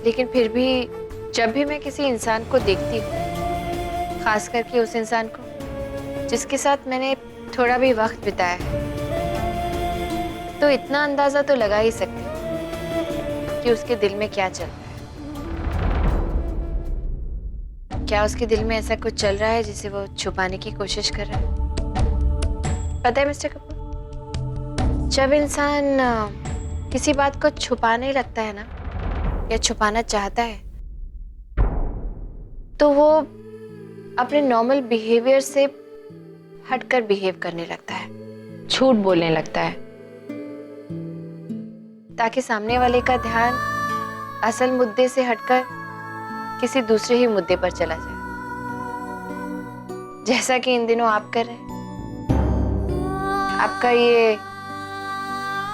लेकिन फिर भी जब भी मैं किसी इंसान को देखती हूँ, खास करके उस इंसान को जिसके साथ मैंने थोड़ा भी वक्त बिताया है, तो इतना अंदाजा तो लगा ही सकती हूँ कि उसके दिल में क्या चल रहा है। क्या उसके दिल में ऐसा कुछ चल रहा है जिसे वो छुपाने की कोशिश कर रहा है? पता है मिस्टर कपूर, जब इंसान किसी बात को छुपाने लगता है ना, या छुपाना चाहता है, तो वो अपने नॉर्मल बिहेवियर से हटकर बिहेव करने लगता है, झूठ बोलने लगता है, ताकि सामने वाले का ध्यान असल मुद्दे से हटकर किसी दूसरे ही मुद्दे पर चला जाए, जैसा कि इन दिनों आप कर रहे हैं। आपका ये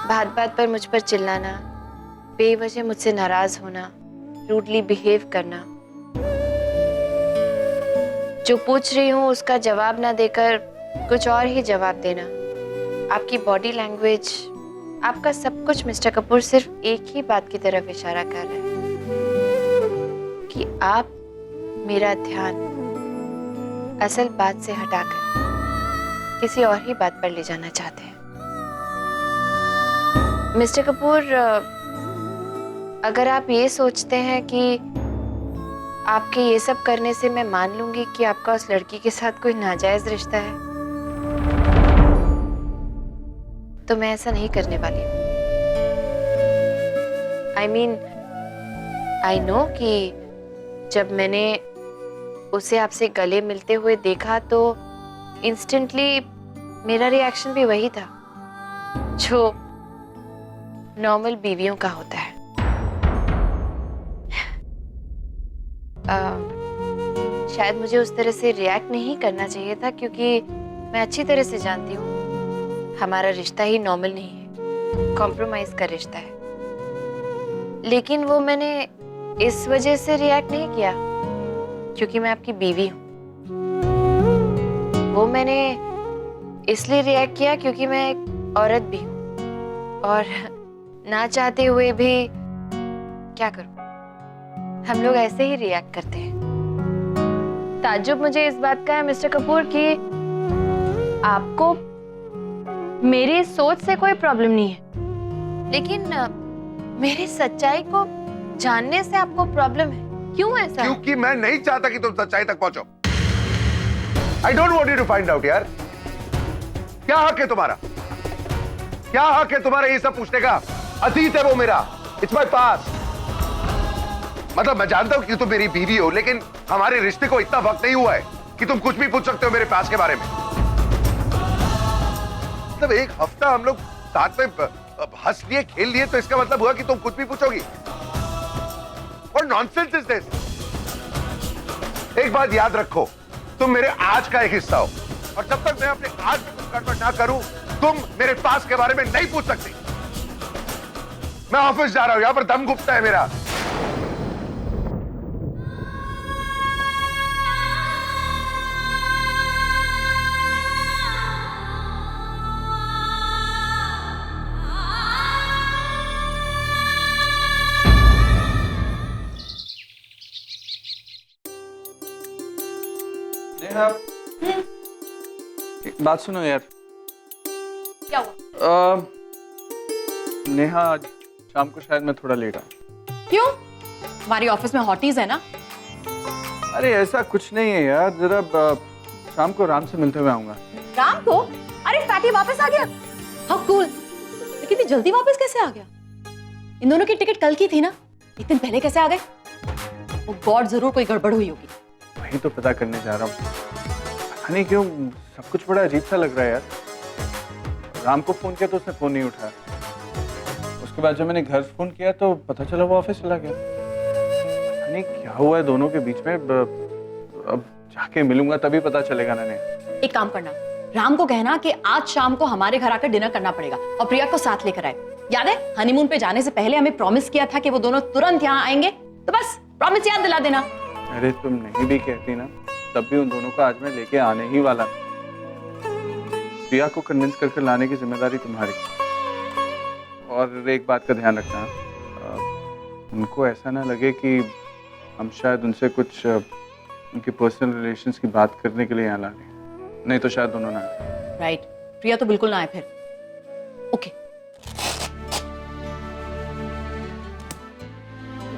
बात बात पर मुझ पर चिल्लाना, बेवजह मुझसे नाराज होना, रूडली बिहेव करना, जो पूछ रही हूँ उसका जवाब ना देकर कुछ और ही जवाब देना, आपकी बॉडी लैंग्वेज, आपका सब कुछ मिस्टर कपूर सिर्फ एक ही बात की तरफ इशारा कर रहा है कि आप मेरा ध्यान असल बात से हटाकर किसी और ही बात पर ले जाना चाहते हैं। मिस्टर कपूर, अगर आप ये सोचते हैं कि आपके ये सब करने से मैं मान लूंगी कि आपका उस लड़की के साथ कोई नाजायज रिश्ता है, तो मैं ऐसा नहीं करने वाली हूँ। I mean, I know कि जब मैंने उसे आपसे गले मिलते हुए देखा तो इंस्टेंटली मेरा रिएक्शन भी वही था जो नॉर्मल बीवियों का होता है। शायद मुझे उस तरह से रिएक्ट नहीं करना चाहिए था, क्योंकि मैं अच्छी तरह से जानती हूँ हमारा रिश्ता ही नॉर्मल नहीं है, कॉम्प्रोमाइज का रिश्ता है। लेकिन वो मैंने इस वजह से रिएक्ट नहीं किया क्योंकि मैं आपकी बीवी हूँ। वो मैंने इसलिए रिएक्ट किया क्योंकि मैं एक औरत भी हूँ, और ना चाहते हुए भी क्या करूँ, हम लोग ऐसे ही रिएक्ट करते हैं। ताज्जुब मुझे इस बात का है मिस्टर कपूर कि आपको मेरी सोच से कोई प्रॉब्लम नहीं है, लेकिन मेरी सच्चाई को जानने से आपको प्रॉब्लम है। क्यों ऐसा? क्योंकि मैं नहीं चाहता कि तुम सच्चाई तक पहुंचो। I don't want you to find out यार। क्या हक है तुम्हारा? क्या हक है तुम्हारा ये सब पूछने का? अतीत है वो मेरा, इट्स माय पास्ट। मतलब मैं जानता हूं कि तुम मेरी बीवी हो, लेकिन हमारे रिश्ते को इतना वक्त नहीं हुआ है कि तुम कुछ भी पूछ सकते हो मेरे पास के बारे में। मतलब एक हफ्ता हम लोग साथ में हंस लिए, खेल लिए, तो इसका मतलब हुआ कि तुम कुछ भी पूछोगी? और नॉनसेंस इज दिस? एक बात याद रखो, तुम मेरे आज का एक हिस्सा हो, और जब तक मैं अपने आज में कुछ गड़बड़ ना करूं, तुम मेरे पास के बारे में नहीं पूछ सकती। मैं ऑफिस जा रहा हूं, यहां पर दम घुटता है मेरा। बात सुनो यार। क्या हुआ? नेहा, आज शाम को शायद मैं थोड़ा लेट आऊं। क्यों? हमारी ऑफिस में हॉटीज है ना? अरे ऐसा कुछ नहीं है यार, जरा शाम को राम से मिलते हुए आऊंगा। राम को? अरे फैटी वापस आ गया? How cool. लेकिन इतनी जल्दी वापस कैसे आ गया? इन दोनों की टिकट कल की थी ना, एक दिन पहले कैसे आ गए? वो गॉड, जरूर कोई गड़बड़ हुई होगी। वही तो पता करने जा रहा हूँ। पता नहीं क्यों सब कुछ बड़ा अजीब सा लग रहा है यार। राम को फोन किया तो उसने फोन नहीं उठाया। उसके बाद जब मैंने घर फोन किया तो पता चला वो ऑफिस चला गया। पता नहीं क्या हुआ है दोनों के बीच में। अब जाके मिलूंगा तभी पता चलेगा ना। एक काम करना, राम को कहना कि आज शाम को हमारे घर आकर डिनर करना पड़ेगा, और प्रिया को साथ लेकर आए। याद है हनीमून पे जाने से पहले हमें प्रॉमिस किया था कि वो दोनों तुरंत यहाँ आएंगे, तो बस प्रॉमिस याद दिला देना। अरे तुम नहीं भी कहती ना, तब भी उन दोनों को आज मैं लेके आने ही वाला। प्रिया को कन्विंस करके लाने की जिम्मेदारी तुम्हारी। और एक बात का ध्यान रखना, उनको ऐसा ना लगे कि हम शायद उनसे कुछ उनके पर्सनल रिलेशंस की बात करने के लिए यहाँ ला रहे हैं। नहीं तो शायद दोनों ना आए। राइट, प्रिया तो बिल्कुल ना आए फिर। Okay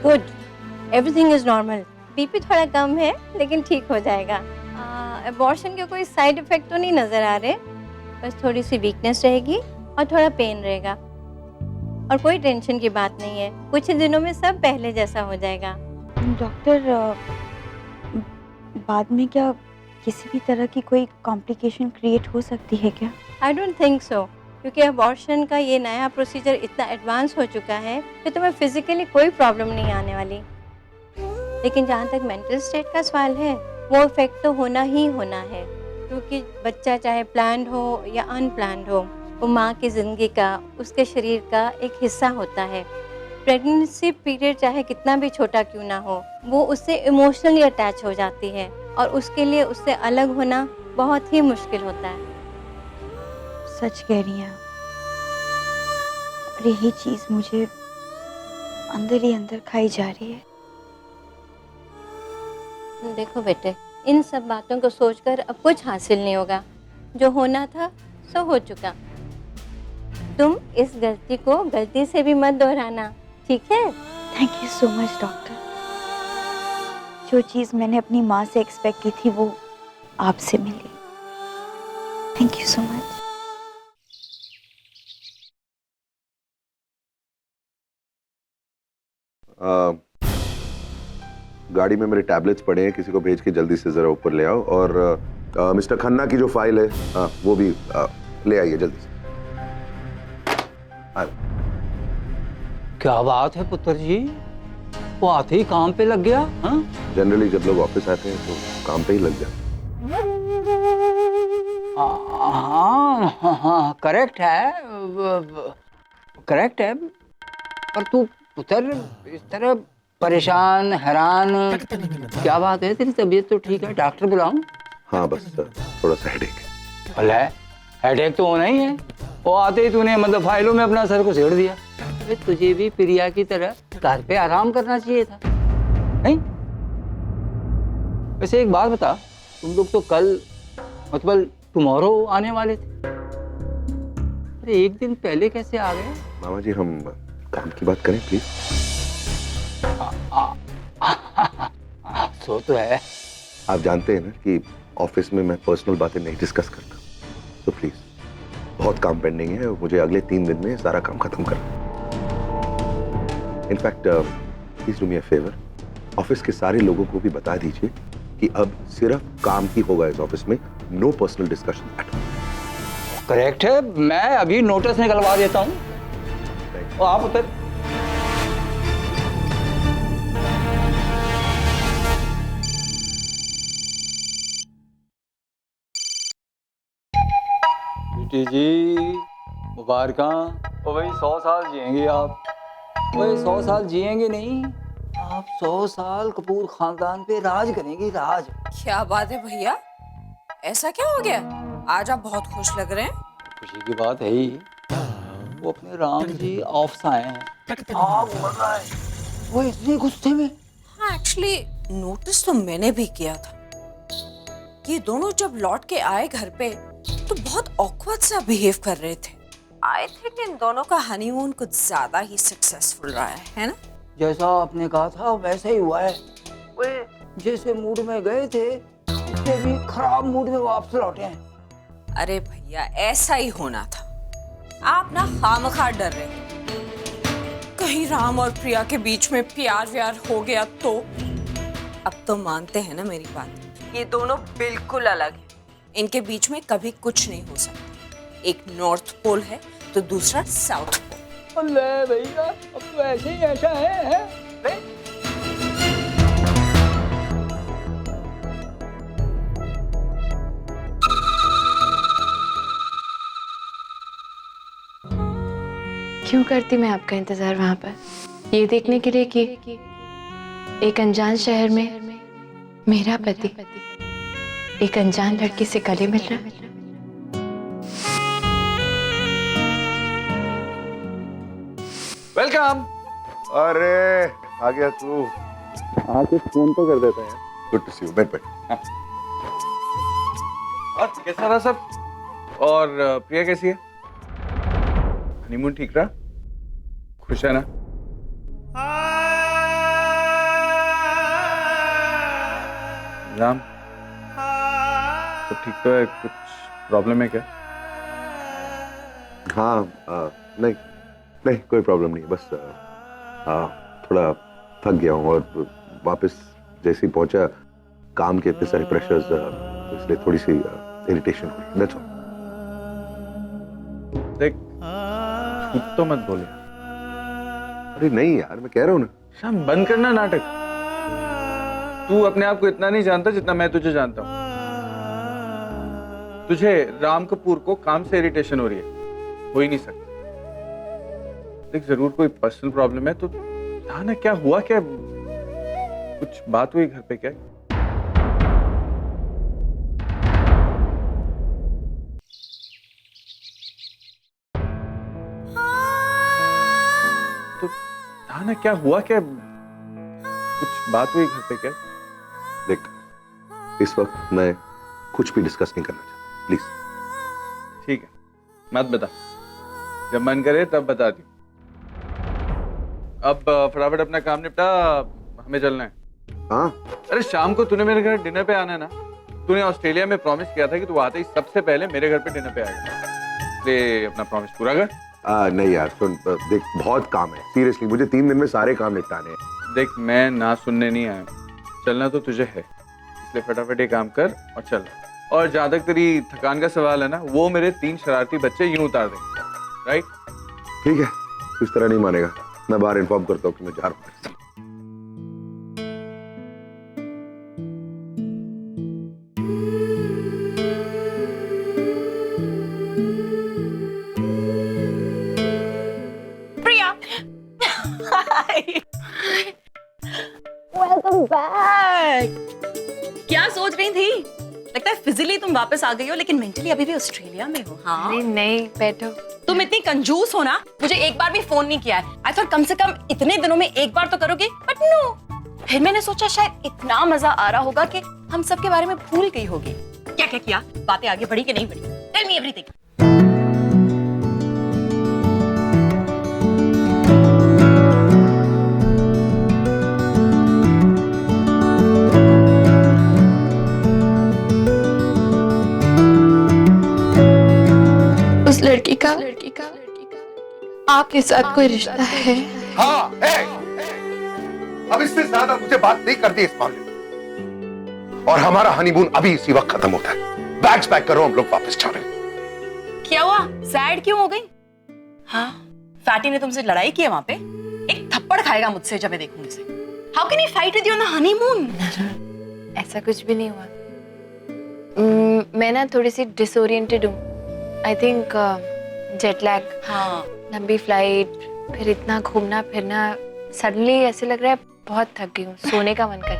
good, everything is normal. BP थोड़ा कम है लेकिन ठीक हो जाएगा। अबॉर्शन के कोई साइड इफेक्ट तो नहीं नज़र आ रहे, बस थोड़ी सी वीकनेस रहेगी और थोड़ा पेन रहेगा, और कोई टेंशन की बात नहीं है, कुछ ही दिनों में सब पहले जैसा हो जाएगा। डॉक्टर बाद में क्या किसी भी तरह की कोई कॉम्प्लिकेशन क्रिएट हो सकती है क्या? आई डोंट थिंक सो, क्योंकि अबॉर्शन का ये नया प्रोसीजर इतना एडवांस हो चुका है कि तुम्हें फिजिकली कोई प्रॉब्लम नहीं आने वाली। लेकिन जहाँ तक मेंटल स्टेट का सवाल है, वो इफेक्ट तो होना ही होना है, क्योंकि बच्चा चाहे प्लान्ड हो या अनप्लान्ड हो, वो माँ की ज़िंदगी का, उसके शरीर का एक हिस्सा होता है। प्रेगनेंसी पीरियड चाहे कितना भी छोटा क्यों ना हो, वो उससे इमोशनली अटैच हो जाती है, और उसके लिए उससे अलग होना बहुत ही मुश्किल होता है। सच कह रही हैं, और यही चीज़ मुझे अंदर ही अंदर खाई जा रही है। देखो बेटे, इन सब बातों को सोचकर अब कुछ हासिल नहीं होगा, जो होना था सो हो चुका। तुम इस गलती को गलती से भी मत दोहराना, ठीक है? Thank you so much doctor. जो चीज़ मैंने अपनी माँ से एक्सपेक्ट की थी वो आपसे मिली। Thank you so much. गाड़ी में मेरे टैबलेट्स पड़े हैं, किसी को भेज के जल्दी से जरा ऊपर ले आओ, और मिस्टर खन्ना की जो फाइल है वो भी ले आइए जल्दी से। क्या बात है पुत्र जी, वो आते ही काम पे लग गया। हाँ, जनरली जब लोग ऑफिस आते हैं तो काम पे ही लग जाते। हाँ करेक्ट है, करेक्ट है, पर तू पुत्र इस तरह परेशान हैरान, क्या बात है? तेरी तबीयत तो ठीक है, डॉक्टर बुलाऊं? हाँ बस थोड़ा सा हेडेक। भले हेडेक तो होना ही है, वो आते ही तूने मतलब फाइलों में अपना सर को छेड़ दिया। अरे तुझे भी प्रिया की तरह घर पे आराम करना चाहिए था, नहीं? वैसे एक बात बता, तुम लोग तो कल मतलब टुमारो आने वाले थे, अरे एक दिन पहले कैसे आ गए? मामा जी हम काम की बात करें प्लीज। सो तो है। आप जानते हैं ना कि ऑफिस में मैं पर्सनल बातें नहीं डिस्कस करता, तो प्लीज, बहुत काम पेंडिंग है, मुझे अगले 3 दिन में सारा काम खत्म करना है। In fact please do me a favour, office के सारे लोगों को भी बता दीजिए कि अब सिर्फ काम ही होगा इस ऑफिस में, no personal discussion at all. Correct है, मैं अभी नोटिस निकलवा देता हूँ। और आप उतर। बेटी जी मुबारका। ओ भाई 100 साल जिएंगे आप। भाई 100 साल जिएंगे नहीं, आप 100 साल कपूर खानदान पे राज करेंगी, राज। क्या बात है भैया, ऐसा क्या हो गया? आज आप बहुत खुश लग रहे हैं। खुशी की बात है ही, वो अपने राम जी ऑफिस आए हैं। वो इतने गुस्से में। हाँ एक्चुअली नोटिस तो मैंने भी किया था, ये दोनों जब लौट के आए घर पे तो बहुत ऑकवर्ड सा बिहेव कर रहे थे। आई थिंक इन दोनों का हनीमून कुछ ज्यादा ही सक्सेसफुल रहा है ना? जैसा आपने कहा था वैसा ही हुआ है। वे जैसे मूड में गए थे उससे भी खराब मूड में वापस लौटे हैं। अरे भैया ऐसा ही होना था, आप ना खामखा डर रहे थे कहीं राम और प्रिया के बीच में प्यार व्यार हो गया तो। अब तो मानते हैं ना मेरी बात, ये दोनों बिल्कुल अलग हैं, इनके बीच में कभी कुछ नहीं हो सकता। एक नॉर्थ पोल है तो दूसरा साउथ पोल। अल्लाह भैया अब तो ऐसे ही ऐसा है? क्यों करती मैं आपका इंतजार वहां पर, ये देखने के लिए कि एक अनजान शहर में मेरा पति एक अनजान लड़की से गले मिल रहा है। वेलकम। अरे आ गया तू, आके फोन तो कर देता है। Good to see you. बैठ। और कैसा रहा सब? और प्रिया कैसी है? हनीमून ठीक रहा? खुश है ना? राम, सब ठीक तो है? कुछ प्रॉब्लम है क्या? हाँ, नहीं नहीं कोई प्रॉब्लम नहीं, बस थोड़ा थक गया हूँ और वापस जैसे ही पहुंचा काम के इतने सारे प्रेशर्स, इसलिए थोड़ी सी इरिटेशन हुई। That's all. देख, खुद तो मत बोले। अरे नहीं यार, मैं कह रहा हूँ ना। शाम, बंद करना नाटक। तू अपने आप को इतना नहीं जानता जितना मैं तुझे जानता हूँ। तुझे राम कपूर को काम से इरिटेशन हो रही है, हो ही नहीं सकता। देख, जरूर कोई पर्सनल प्रॉब्लम है तो हाँ ना, क्या हुआ? क्या कुछ बात हुई घर पे क्या? तो हाँ ना, क्या हुआ? क्या कुछ बात हुई घर पे क्या? देख, इस वक्त मैं कुछ भी डिस्कस नहीं करना चाहता, प्लीज। ठीक है, मत बता। जब मन करे तब बता दी। अब फटाफट अपना काम निपटा, हमें चलना है। हाँ? अरे शाम को तूने मेरे घर डिनर पे आना है ना। तूने ऑस्ट्रेलिया में प्रॉमिस किया था कि तू आते ही सबसे पहले मेरे घर पे डिनर पे आएगा। ले अपना प्रॉमिस पूरा कर। नहीं यार सुन, देख बहुत काम है, सीरियसली मुझे 3 दिन में सारे काम निपटाने हैं। देख, मैं ना सुनने नहीं आया, चलना तो तुझे है, इसलिए फटाफट ये काम कर और चल। और जहां तक तेरी थकान का सवाल है ना, वो मेरे 3 शरारती बच्चे यूं उतार देंगे, राइट? ठीक है, इस तरह नहीं मानेगा। मैं बाहर इन्फॉर्म करता हूँ कि मैं जा रहा हूँ। Welcome back. क्या सोच रही थी? लगता है फिजिकली तुम वापस आ गई हो, लेकिन मेंटली अभी भी ऑस्ट्रेलिया में हो। हाँ? अरे नहीं, बैठो। तुम इतनी कंजूस हो ना, मुझे एक बार भी फोन नहीं किया है। आई थॉट कम से कम इतने दिनों में एक बार तो करोगे, बट नो। फिर मैंने सोचा शायद इतना मजा आ रहा होगा कि हम सबके बारे में भूल गई होगी। क्या क्या किया? बातें आगे बढ़ी कि नहीं बढ़ी? Tell me everything. उस लड़की का आपके साथ कोई रिश्ता है? हाँ है। अब इससे ज्यादा मुझे बात नहीं करती इस मामले में, और हमारा हनीमून अभी इसी वक्त खत्म होता है। बैग्स पैक करो, हम लोग वापस जा रहे हैं। क्या हुआ? सैड क्यों हो गई? हाँ, फैटी ने तुमसे लड़ाई की है वहां पे? एक थप्पड़ खाएगा मुझसे जब मैं देखूंगी उसे। How can he fight with you on the honeymoon? ऐसा कुछ भी नहीं हुआ। मैं ना थोड़ी सी डिसोरिएंटेड हूँ। I think jet lag. हाँ, लंबी फ्लाइट, फिर इतना घूमना फिरना, सडनली ऐसे लग रहा है बहुत थक गई हूँ, सोने का मन कर।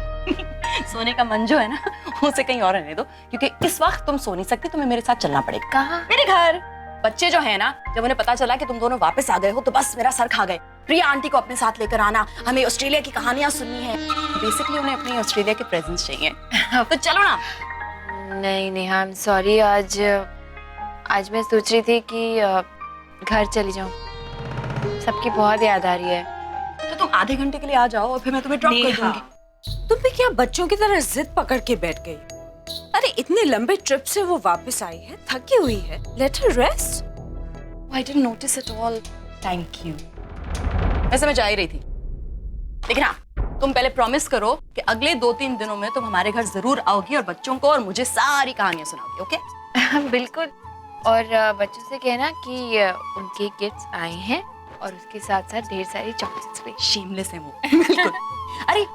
सोने का मन जो है ना, उसे कहीं और रहने दो, क्योंकि इस वक्त तुम सो नहीं सकती, तुम्हें मेरे साथ चलना पड़ेगा। कहाँ? मेरे घर। बच्चे जो है ना, जब उन्हें पता चला कि तुम दोनों वापस आ गए हो तो बस मेरा सर खा गए। प्रिया आंटी को अपने साथ लेकर आना, हमें ऑस्ट्रेलिया की कहानियां सुननी है। बेसिकली उन्हें अपनी ऑस्ट्रेलिया की प्रेजेंस चाहिए। तो चलो ना। नहीं नहीं, आई एम सॉरी। आज मैं सोच रही थी कि घर चली जाऊं, सबकी बहुत याद आ रही है। तो तुम आधे घंटे के लिए आ जाओ और फिर मैं तुम्हें ड्रॉप कर दूंगी। तुम भी क्या बच्चों की तरह जिद पकड़ के बैठ गई? अरे इतने लंबे ट्रिप से वो वापस आई है, थकी हुई है, let her rest. I didn't notice at all. Thank you. वैसे मैं जा ही रही थी, लेकिन हाँ, तुम पहले प्रॉमिस करो कि अगले 2-3 दिनों में तुम हमारे घर जरूर आओगी और बच्चों को और मुझे सारी कहानियां सुनाओगी, ओके? बिल्कुल। और बच्चों से कहना कि उनके गिफ्ट्स आए हैं और उसके साथ साथ ढेर सारी चॉकलेट्स भी। शेमलेस है वो। बिल्कुल। अरे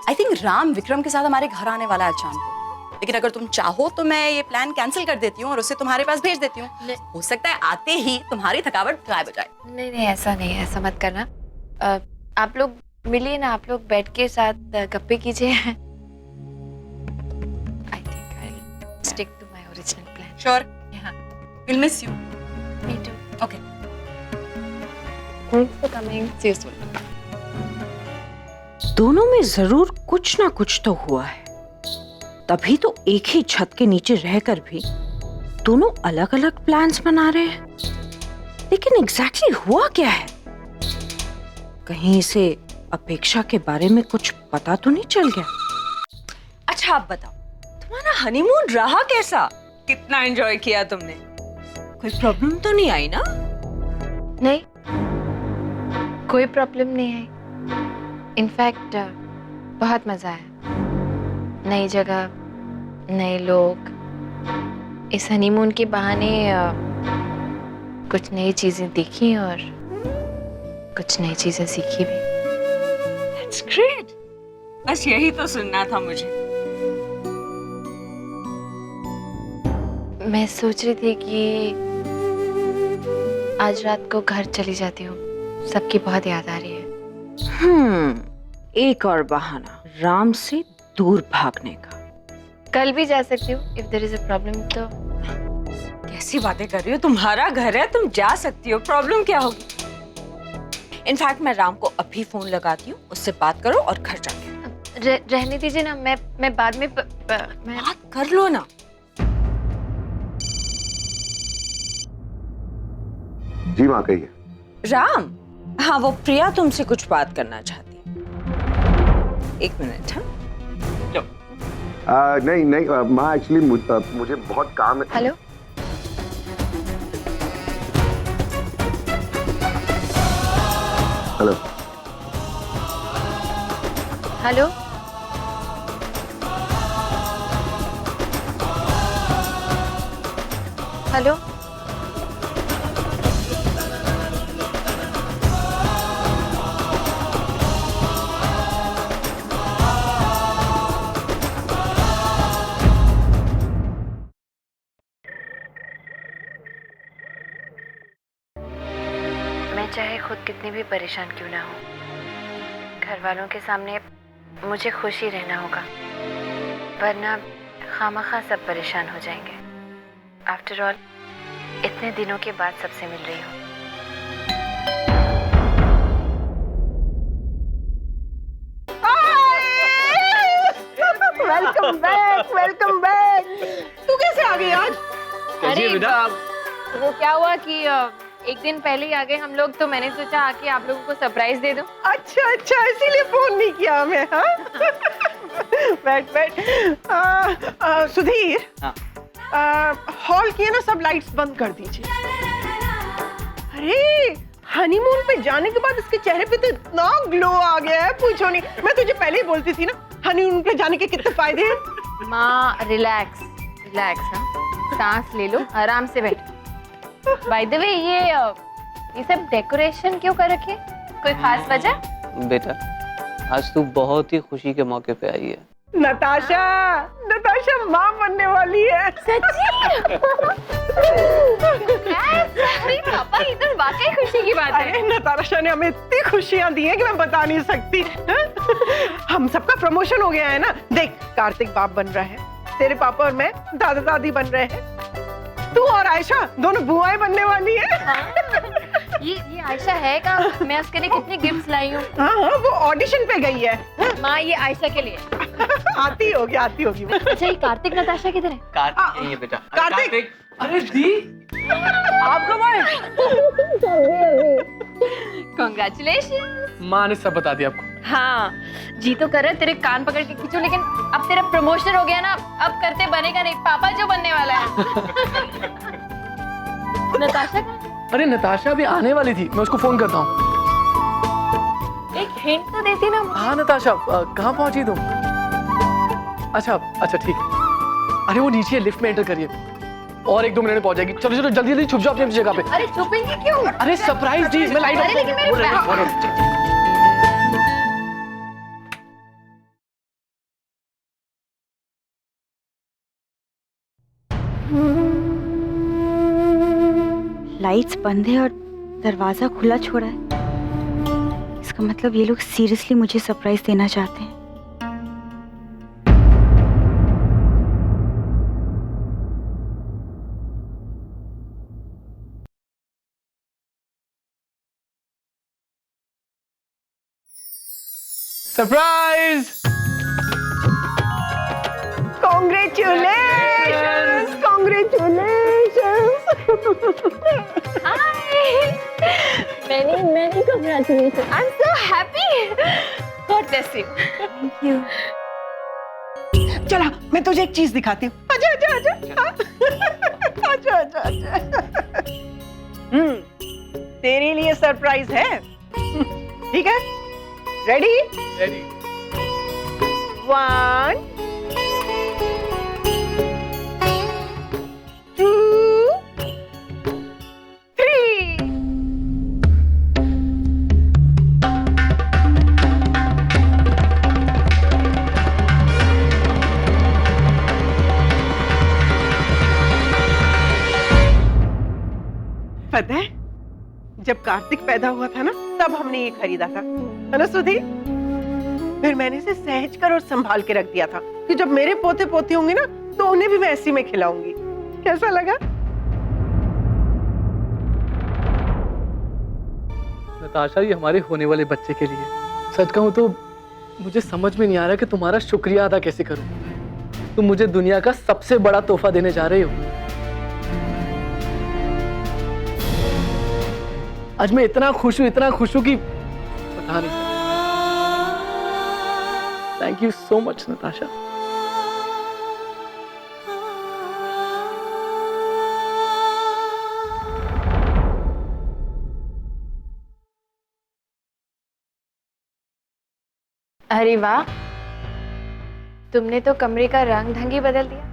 आई थिंक राम विक्रम के साथ हमारे घर आने वाला है आज शाम को, लेकिन अगर तुम चाहो तो मैं ये प्लान कैंसिल कर देती हूँ और उसे तुम्हारे पास भेज देती हूँ। हो सकता है आते ही तुम्हारी थकावट गायब हो जाए। नहीं नहीं, ऐसा नहीं, ऐसा मत करना। आप लोग मिलिए ना, आप लोग बैठ के साथ गप्पे कीजिए। I think I will stick to my original plan. Sure? We'll miss you. Me too. Okay. Thanks for coming. See you soon. दोनों में जरूर कुछ ना कुछ तो हुआ है, तभी तो एक ही छत के नीचे रहकर भी दोनों अलग अलग प्लान्स बना रहे हैं। लेकिन एग्जैक्टली हुआ क्या है? कहीं इसे अपेक्षा के बारे में कुछ पता तो नहीं चल गया? अच्छा आप बताओ, तुम्हारा हनीमून रहा कैसा? कितना एंजॉय किया तुमने? कोई प्रॉब्लम तो नहीं आई ना? नहीं, कोई प्रॉब्लम नहीं आई। इनफैक्ट बहुत मजा आया। नई जगह, नए लोग। इस हनीमून के बहाने कुछ नई चीजें देखी और कुछ नई चीजें सीखी भी। That's great. बस यही तो सुनना था मुझे। मैं सोच रही थी कि आज रात को घर चली जाती हूँ। सबकी बहुत याद आ रही है। एक और बहाना राम से दूर भागने का। कल भी जा सकती हूँ, if there is a problem तो। कैसी बातें कर रही हो? तुम्हारा घर है, तुम जा सकती हो, प्रॉब्लम क्या होगी? इनफैक्ट मैं राम को अभी फोन लगाती हूँ, उससे बात करो और घर जाके। रहने दीजिए ना, मैं बाद में मैं बात कर लो ना। जी माँ कहिए। राम, हाँ वो प्रिया तुमसे कुछ बात करना चाहती है। एक मिनट। हाँ नहीं नहीं माँ, एक्चुअली मुझे बहुत काम है। Hello hello hello hello. मैं चाहे खुद कितनी भी परेशान क्यों ना हो, घर वालों के सामने मुझे खुश ही रहना होगा, वरना खामखा सब परेशान हो जाएंगे। आफ्टर ऑल इतने दिनों के बाद सबसे मिल रही हूँ। Welcome back, welcome back. तू कैसे आ गई आज? अरे वो क्या हुआ कि एक दिन पहले ही आ गए हम लोग, तो मैंने सोचा आके आप लोगों को सरप्राइज दे दूं। अच्छा अच्छा, इसीलिए फोन नहीं किया मैं। हाँ बैठ बैठ। सुधीर, हॉल की है ना सब लाइट्स बंद कर दीजिए। अरे हनीमून पे जाने के बाद इसके चेहरे पे तो इतना ग्लो आ गया है, पूछो नहीं। मैं तुझे पहले ही बोलती थी ना, हनीमून पे जाने के कितने फायदे हैं। माँ रिलैक्स रिलैक्स, हाँ सांस ले लो, आराम से बैठो। बाय द वे ये सब डेकोरेशन क्यों कर रखे? कोई खास वजह? बेटा आज तू बहुत ही खुशी के मौके पे आई है। नताशा, नताशा माँ बनने वाली है। सच्ची? अरे पापा, ये तो वाकई खुशी की बात है। अरे नताशा ने हमें इतनी खुशियाँ दी हैं कि मैं बता नहीं सकती। हम सबका प्रमोशन हो गया है ना। देख, कार्तिक बाप बन रहा है, तेरे पापा और मैं दादा दादी बन रहे हैं, तू और आयशा दोनों बुआएं बनने वाली है। ये आयशा है का? मैं उसके लिए कितनी गिफ्ट्स लाई हूँ। हाँ हाँ, वो ऑडिशन पे गई है। माँ ये आयशा के लिए। आती होगी, आती होगी। अच्छा, ये कार्तिक नताशा किधर है? कार्तिक यही है बेटा। कार्तिक, अरे दी, आप कब आए? Congratulations। माँ ने सब बता दिया आपको। हाँ, जी तो कर रहा है तेरे कान पकड़ के खींचूं, लेकिन अब तेरा प्रमोशन हो गया ना, अब करते बनेगा नहीं, पापा जो बनने वाला है। नताशा का? अरे नताशा अभी आने वाली थी, मैं उसको फोन करता हूँ। एक हिंट तो देती ना। हाँ नताशा, कहाँ पहुंची तुम? अच्छा अच्छा ठीक। अरे वो नीचे लिफ्ट में एंटर करिए, और 1-2 मिनट में पहुंच जाएगी। चलो चलो जल्दी जल्दी छुप जाओ अपनी जगह पे। अरे छुपेंगे क्यों? अरे सरप्राइज दी, मैं लाइट अरे लेकिन मेरे लाइट्स बंद है और दरवाजा खुला छोड़ा है। इसका मतलब ये लोग सीरियसली मुझे सरप्राइज देना चाहते हैं। Surprise! Congratulations! Congratulations! Many congratulations. I'm so happy. God bless you. Thank you. चला मैं तुझे एक चीज दिखाती हूँ। आजा आजा आजा आजा आजा आजा। तेरे लिए सरप्राइज है। ठीक है, रेडी? रेडी। 1 2 3। पता है, जब कार्तिक पैदा हुआ था ना, तब हमने ये खरीदा था, है ना सुधी? फिर मैंने इसे सहज कर और संभाल के रख दिया था कि जब मेरे पोते पोती होंगे ना, तो उन्हें भी मैं ऐसी में खिलाऊंगी। कैसा लगा? नताशा, ये हमारे होने वाले बच्चे के लिए, सच कहूं तो मुझे समझ में नहीं आ रहा कि तुम्हारा शुक्रिया अदा कैसे करूं। तुम मुझे दुनिया का सबसे बड़ा तोहफा देने जा रहे हो। आज मैं इतना खुश हूं कि बता नहीं सकता। Thank you so much Natasha. अरे वाह, तुमने तो कमरे का रंग ढंग ही बदल दिया।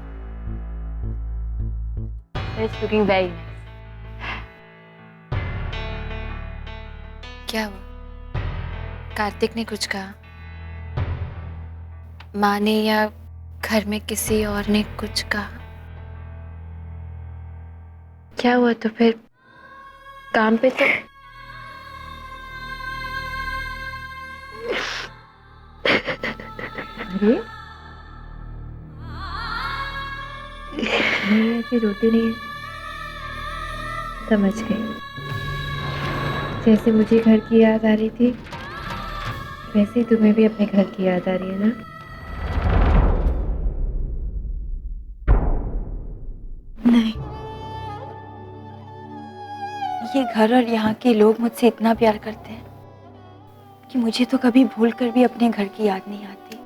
It's looking very nice. क्या हुआ? कार्तिक ने कुछ कहा? माँ ने या घर में किसी और ने कुछ कहा? क्या हुआ? तो फिर काम पे तो अरे नहीं, ऐसी रोती नहीं है। समझ गई। जैसे मुझे घर की याद आ रही थी, वैसे ही तुम्हें भी अपने घर की याद आ रही है ना? नहीं, ये घर और यहाँ के लोग मुझसे इतना प्यार करते हैं कि मुझे तो कभी भूल कर भी अपने घर की याद नहीं आती।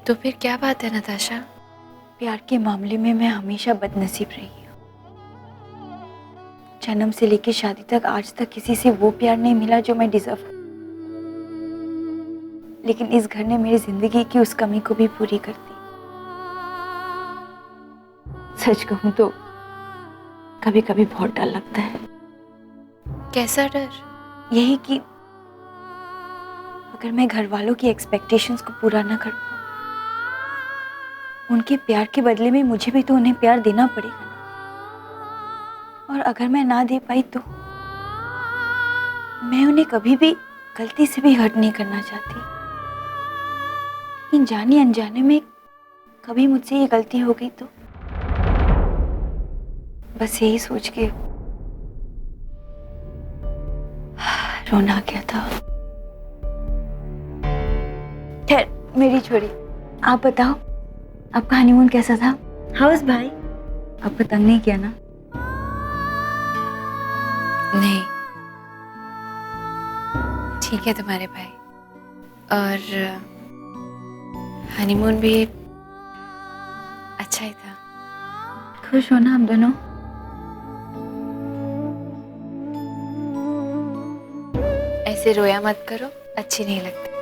तो फिर क्या बात है नताशा? प्यार के मामले में मैं हमेशा बदनसीब रही हूँ। जन्म से लेकर शादी तक आज तक किसी से वो प्यार नहीं मिला जो मैं डिजर्व करूं। लेकिन इस घर ने मेरी जिंदगी की उस कमी को भी पूरी कर दी। सच कहूं तो कभी कभी बहुत डर लगता है। कैसा डर? यही कि अगर मैं घर वालों की एक्सपेक्टेशंस को पूरा ना कर पाऊं, उनके प्यार के बदले में मुझे भी तो उन्हें प्यार देना पड़ेगा ना। और अगर मैं ना दे पाई तो मैं उन्हें कभी भी गलती से भी हर्ट नहीं करना चाहती। लेकिन जाने अनजाने में कभी मुझसे ये गलती हो गई तो बस यही सोच के रोना आ गया था। खैर मेरी छोड़ी, आप बताओ आपका हनीमून कैसा था? हाउस भाई आपको तंग नहीं किया ना? नहीं, ठीक है तुम्हारे भाई। और हनीमून भी अच्छा ही था। खुश हो ना आप दोनों? ऐसे रोया मत करो, अच्छी नहीं लगती।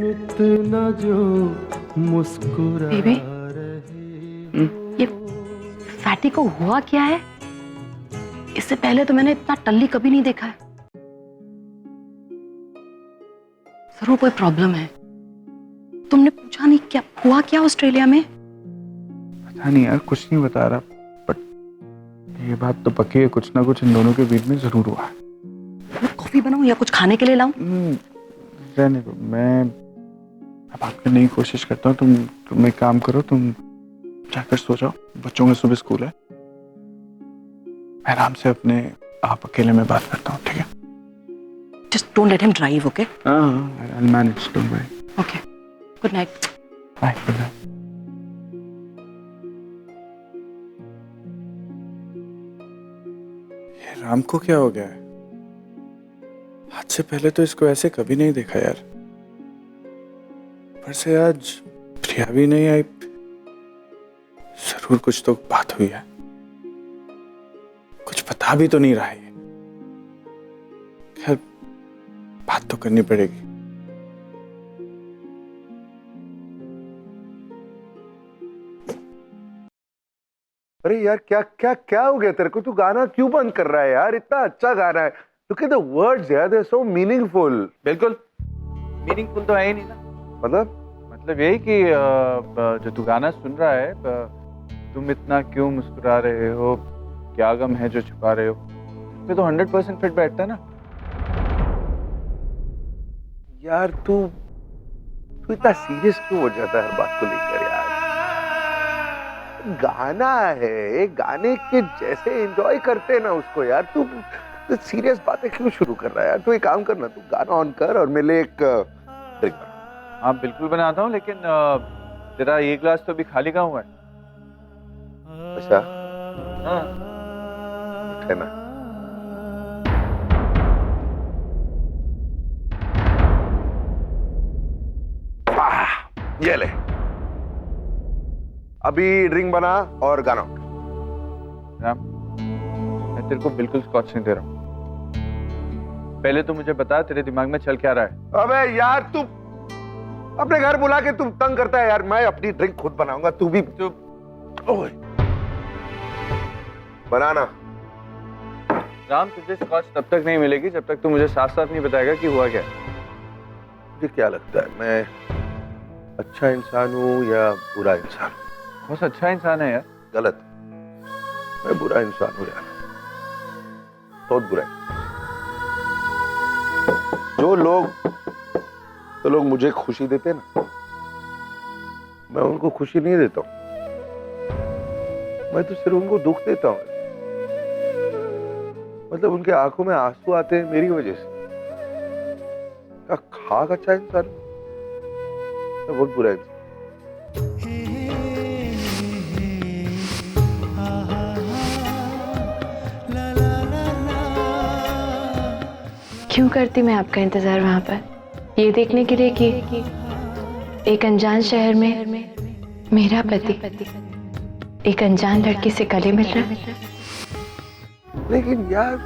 इतना जो मुस्कुरा बेबी, ये फैटी को हुआ क्या है? इससे पहले तो मैंने इतना टल्ली कभी नहीं देखा है। जरूर कोई प्रॉब्लम है। तुमने पूछा नहीं क्या हुआ क्या ऑस्ट्रेलिया में? पता नहीं यार, कुछ नहीं बता रहा, बट ये बात तो पक्की है, कुछ ना कुछ इन दोनों के बीच में जरूर हुआ है। कॉफी बनाऊं या कुछ खाने के लिए लाऊं? रहने दो, मैं बात करने की कोशिश करता हूँ। तुम एक काम करो, तुम जाकर सो जाओ, बच्चों का सुबह स्कूल है। मैं आराम से अपने आप अकेले में बात करता हूँ, ठीक है? Just don't let him drive, okay? I'll manage, don't worry. Okay. Good night. Bye, good night. ये राम को क्या हो गया है? आज से पहले तो इसको ऐसे कभी नहीं देखा यार। पर से आज प्रिया भी नहीं आई, जरूर कुछ तो बात हुई है। कुछ पता भी तो नहीं रहा है। खैर बात तो करनी पड़ेगी। अरे यार क्या क्या क्या हो गया तेरे को? तू गाना क्यों बंद कर रहा है यार? इतना अच्छा गाना है। Look at the words यार, they're so meaningful। बिल्कुल मीनिंगफुल तो है ही नहीं ना। मतलब यही कि जो तू गाना सुन रहा है, तुम इतना क्यों मुस्कुरा रहे हो, क्या गम है जो छुपा रहे हो, इसमें तो 100% फिट बैठता है ना। यार तू इतना सीरियस क्यों हो जाता है हर बात को लेकर यार? गाना है, गाने के जैसे एंजॉय करते हैं ना उसको यार। तू सीरियस बातें क्यों शुरू कर रहा है यार? तू एक काम करना, तू गाना ऑन कर और मेरे लिए एक ड्रिंक बना। हाँ बिल्कुल बनाता हूँ, लेकिन तेरा ये ग्लास तो अभी खाली कहाँ हुआ है? अच्छा हाँ है ना। ये ले, अभी ड्रिंक बना और गाना। राम, मैं तेरे को बिल्कुल स्कॉच नहीं दे रहा हूँ। पहले तो मुझे बता तेरे दिमाग में चल क्या रहा है? अबे यार तू अपने घर बुला के तू तंग करता है यार। मैं अपनी ड्रिंक खुद बनाऊंगा, तू भी ओए बनाना। राम, तुझे स्कॉच तब तक नहीं मिलेगी जब तक तू मुझे साफ साफ नहीं बताएगा कि हुआ क्या। मुझे क्या लगता है, मैं अच्छा इंसान हूँ या बुरा इंसान? बहुत अच्छा इंसान है यार। गलत, मैं बुरा इंसान हूँ यार, बहुत बुरा इंसान। जो लोग मुझे खुशी देते हैं ना, मैं उनको खुशी नहीं देता हूँ, मैं तो सिर्फ उनको दुख देता हूँ। मतलब उनके आंखों में आंसू आते हैं मेरी वजह से। क्या खाक अच्छा इंसान, मैं बहुत बुरा इंसान। क्यों करती मैं आपका इंतजार वहां पर, ये देखने के लिए कि एक अनजान शहर में मेरा पति एक अनजान लड़की से गले मिल रहा है। लेकिन यार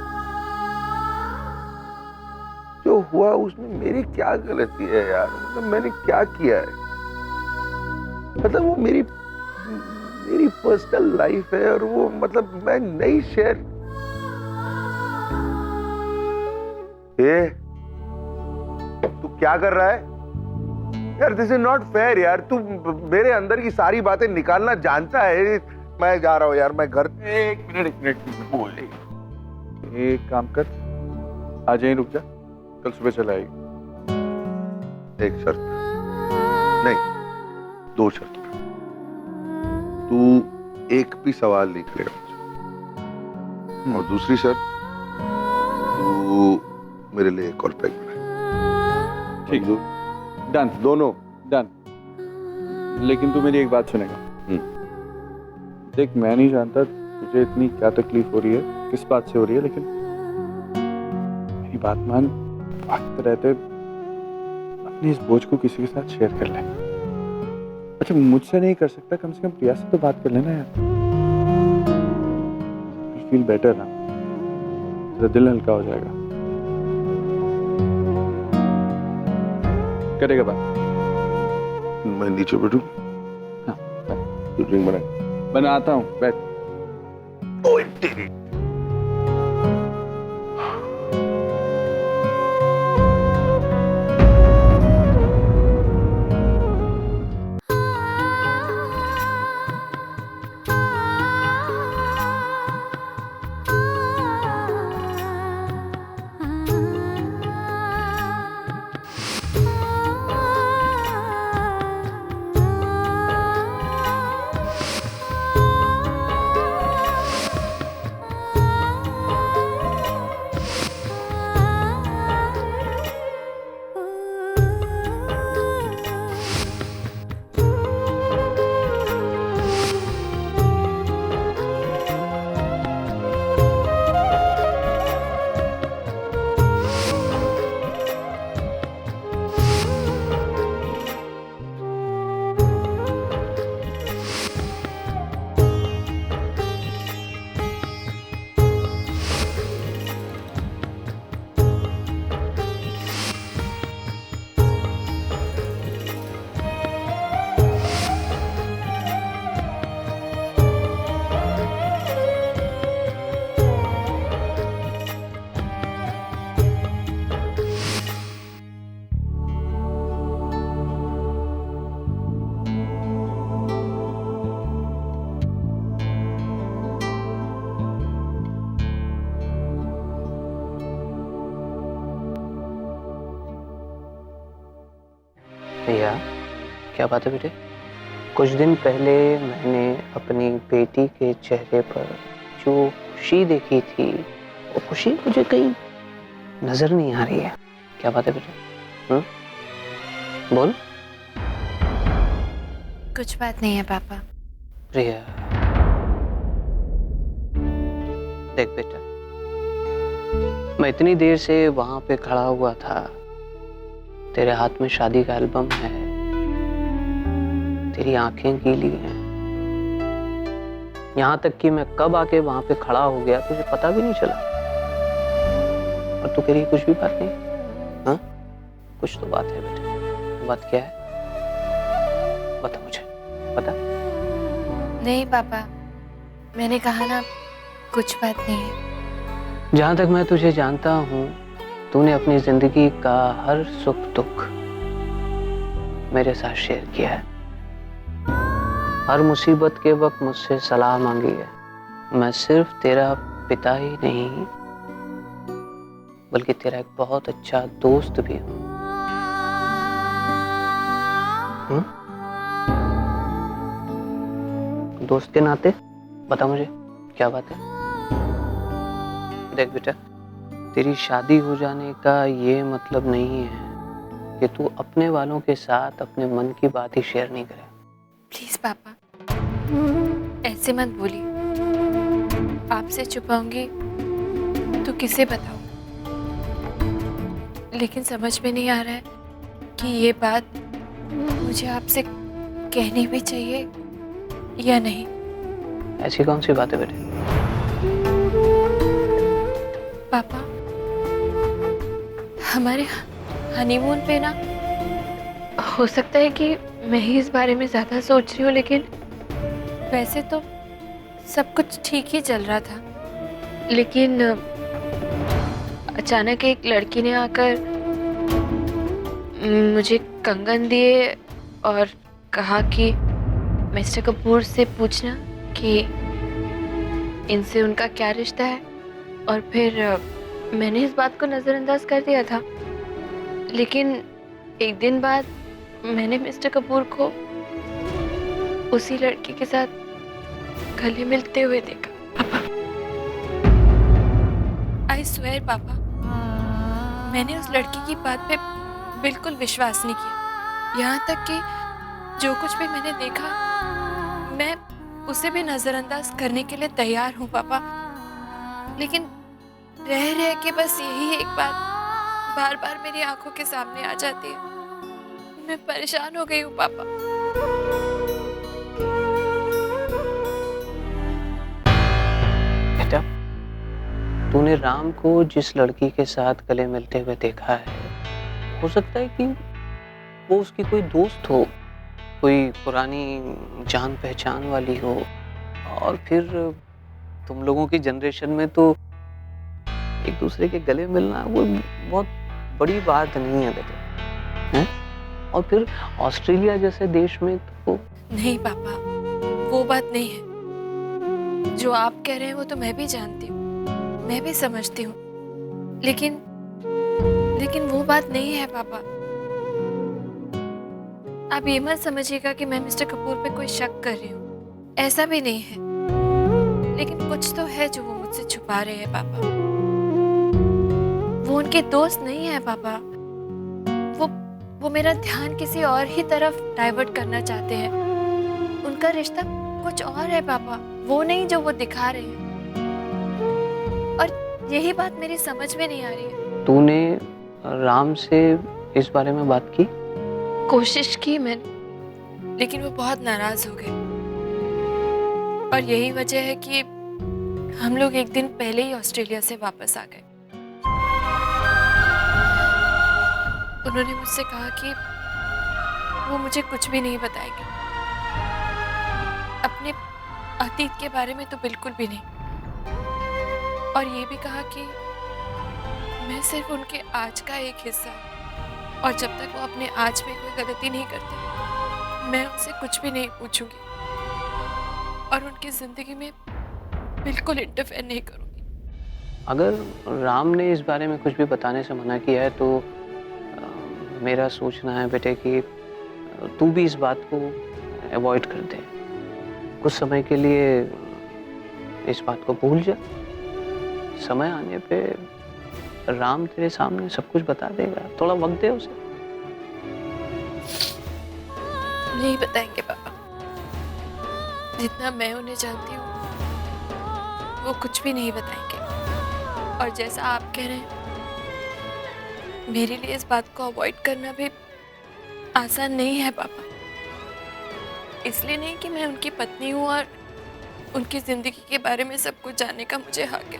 जो हुआ उसमें मेरी क्या गलती है यार? मतलब मैंने क्या किया है? मतलब वो मेरी पर्सनल लाइफ है और वो मतलब मैं नहीं शेयर। तू क्या कर रहा है यार? दिस इज नॉट फेयर यार। तू मेरे अंदर की सारी बातें निकालना जानता है। मैं जा रहा हूँ यार, मैं घर। एक मिनट एक काम कर, आज यहीं रुक जा, कल सुबह चला आएगी। एक शर्त नहीं, दो शर्त। तू एक भी सवाल नहीं करेगा मुझे, और दूसरी शर्त, तू मेरे लिए एक और पैक बनाए। ठीक, डन, दोनों डन। लेकिन तू मेरी एक बात सुनेगा। देख, मैं नहीं जानता तुझे इतनी क्या तकलीफ हो रही है, किस बात से हो रही है, लेकिन मेरी बात मान, वक्त रहते अपने इस बोझ को किसी के साथ शेयर कर ले। अच्छा, मुझसे नहीं कर सकता, कम से कम प्रिया से तो बात कर लेना यार। फील बेटर ना, तेरा दिल हल्का हो जाएगा। करेगा बात? मैं नीचे बैठूं? हाँ, तू ड्रिंक बना। बनाता हूँ, बैठ। ओए तेरी। भैया क्या बात है बेटे? कुछ दिन पहले मैंने अपनी बेटी के चेहरे पर जो खुशी देखी थी वो खुशी मुझे कहीं नजर नहीं आ रही है। क्या बात है बेटे? बोल। कुछ बात नहीं है पापा। प्रिया देख बेटा, मैं इतनी देर से वहां पे खड़ा हुआ था, तेरे हाथ में शादी का एल्बम है, तेरी आंखें गीली हैं, यहां तक कि मैं कब आके वहां पे खड़ा हो गया तुझे पता भी नहीं चला, और तू कह रही कुछ भी बात नहीं। हाँ कुछ तो बात है बेटे, बात क्या है बता मुझे, बता। नहीं पापा, मैंने कहा ना कुछ बात नहीं है। जहां तक मैं तुझे जानता हूं, तूने अपनी जिंदगी का हर सुख दुख मेरे साथ शेयर किया है, हर मुसीबत के वक्त मुझसे सलाह मांगी है। मैं सिर्फ तेरा पिता ही नहीं बल्कि तेरा एक बहुत अच्छा दोस्त भी हूं। दोस्त के नाते बता मुझे क्या बात है? देख बेटा, तेरी शादी हो जाने का ये मतलब नहीं है कि तू अपने वालों के साथ अपने मन की बात ही शेयर नहीं करे। प्लीज पापा ऐसे मत बोलिए, आपसे छुपाऊंगी तो किसे बताऊं? लेकिन समझ में नहीं आ रहा है कि ये बात मुझे आपसे कहनी भी चाहिए या नहीं। ऐसी कौन सी बात है बेटे? पापा हमारे हनीमून पे ना, हो सकता है कि मैं ही इस बारे में ज़्यादा सोच रही हूँ, लेकिन वैसे तो सब कुछ ठीक ही चल रहा था, लेकिन अचानक एक लड़की ने आकर मुझे कंगन दिए और कहा कि मिस्टर कपूर से पूछना कि इनसे उनका क्या रिश्ता है, और फिर मैंने इस बात को नज़रअंदाज कर दिया था, लेकिन एक दिन बाद मैंने मिस्टर कपूर को उसी लड़की के साथ गले मिलते हुए देखा। पापा आई स्वेयर पापा, मैंने उस लड़की की बात पे बिल्कुल विश्वास नहीं किया, यहाँ तक कि जो कुछ भी मैंने देखा मैं उसे भी नज़रअंदाज करने के लिए तैयार हूँ पापा, लेकिन रह रह के बस यही एक बात बार बार मेरी आंखों के सामने आ जाती है। मैं परेशान हो गई हूँ पापा। बेटा, तूने राम को जिस लड़की के साथ गले मिलते हुए देखा है, हो सकता है कि वो उसकी कोई दोस्त हो, कोई पुरानी जान पहचान वाली हो, और फिर तुम लोगों की जनरेशन में तो एक दूसरे के गले मिलना वो बहुत बड़ी बात नहीं है बेटे, हैं? और फिर ऑस्ट्रेलिया जैसे देश में तो नहीं पापा, वो बात नहीं है। जो आप कह रहे हैं वो तो मैं भी जानती हूँ, मैं भी समझती हूँ, लेकिन वो बात नहीं है पापा। आप ये मत समझिएगा कि मैं मिस्टर कपूर पे कोई शक कर रही हूँ, ऐसा भी नहीं है, लेकिन कुछ तो है जो वो मुझसे छुपा रहे हैं पापा। वो उनके दोस्त नहीं है पापा, वो मेरा ध्यान किसी और ही तरफ डाइवर्ट करना चाहते हैं। उनका रिश्ता कुछ और है पापा, वो नहीं जो वो दिखा रहे हैं, और यही बात मेरी समझ में नहीं आ रही है। तूने राम से इस बारे में बात की? कोशिश की मैंने, लेकिन वो बहुत नाराज हो गए, और यही वजह है कि हम लोग एक दिन पहले ही ऑस्ट्रेलिया से वापस आ गए। उन्होंने मुझसे कहा कि वो मुझे कुछ भी नहीं बताएंगे, अपने अतीत के बारे में तो बिल्कुल भी नहीं, और ये भी कहा कि मैं सिर्फ उनके आज का एक हिस्सा हूँ, और जब तक वो अपने आज में कोई गलती नहीं करते मैं उनसे कुछ भी नहीं पूछूंगी, और उनकी जिंदगी में बिल्कुल इंटरफेयर नहीं करूंगी। अगर राम ने इस बारे में कुछ भी बताने से मना किया है तो मेरा सोचना है बेटे कि तू भी इस बात को अवॉइड कर दे। कुछ समय के लिए इस बात को भूल जा। समय आने पे राम तेरे सामने सब कुछ बता देगा, थोड़ा वक्त दे उसे। नहीं बताएंगे पापा, जितना मैं उन्हें जानती हूँ वो कुछ भी नहीं बताएंगे। और जैसा आप कह रहे हैं, मेरे लिए इस बात को अवॉइड करना भी आसान नहीं है पापा। इसलिए नहीं कि मैं उनकी पत्नी हूँ और उनकी जिंदगी के बारे में सब कुछ जानने का मुझे हक है,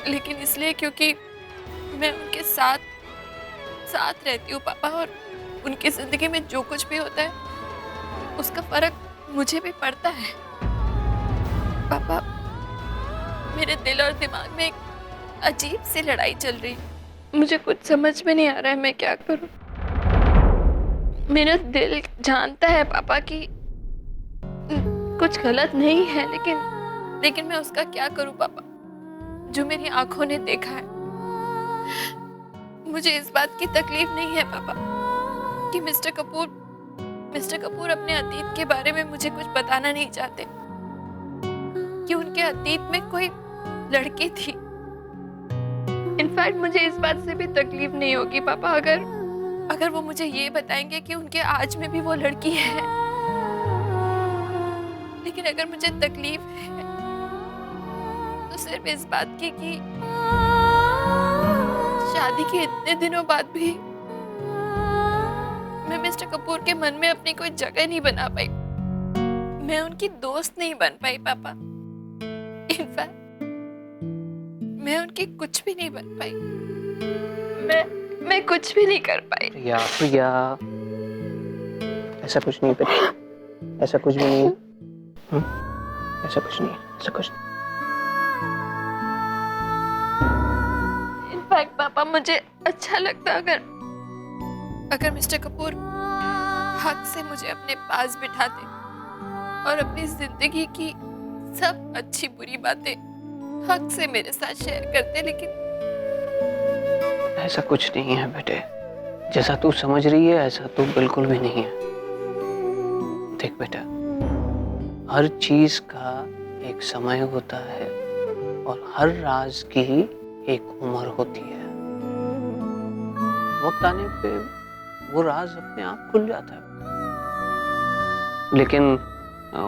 लेकिन इसलिए क्योंकि मैं उनके साथ रहती हूँ पापा, और उनकी जिंदगी में जो कुछ भी होता है उसका फर्क मुझे भी पड़ता है। पापा, मेरे दिल और दिमाग में एक अजीब सी लड़ाई चल रही है। मुझे कुछ समझ में नहीं आ रहा है मैं क्या करूं। मेरा दिल जानता है पापा कि कुछ गलत नहीं है, लेकिन मैं उसका क्या करूं पापा, जो मेरी आंखों ने देखा है। मुझे इस बात की तकलीफ नहीं है पापा कि मिस्टर कपूर अपने अतीत के बारे में मुझे कुछ बताना नहीं चाहते, कि उनके अतीत में कोई लड़की थी। इनफैक्ट मुझे इस बात से भी तकलीफ नहीं होगी पापा अगर वो मुझे ये बताएंगे कि उनके आज में भी वो लड़की है। लेकिन अगर मुझे तकलीफ है तो सिर्फ इस बात की कि शादी के इतने दिनों बाद भी मैं मिस्टर कपूर के मन में अपनी कोई जगह नहीं बना पाई। मैं उनकी दोस्त नहीं बन पाई पापा। इनफैक्ट मैं उनकी कुछ भी नहीं बन पाई। मैं कुछ भी नहीं कर पाई। प्रिया, ऐसा कुछ नहीं बेटा, ऐसा कुछ भी नहीं है। ऐसा कुछ नहीं है, ऐसा कुछ नहीं। इनफैक्ट पापा, मुझे अच्छा लगता अगर मिस्टर कपूर हक से मुझे अपने पास बिठाते और अपनी जिंदगी की सब अच्छी बुरी बातें हक से मेरे साथ शेयर करते। लेकिन ऐसा कुछ नहीं है बेटे, जैसा तू समझ रही है ऐसा तो बिल्कुल भी नहीं है। देख बेटा, हर चीज का एक समय होता है और हर राज की एक उम्र होती है। वक्त आने पे वो राज अपने आप खुल जाता है, लेकिन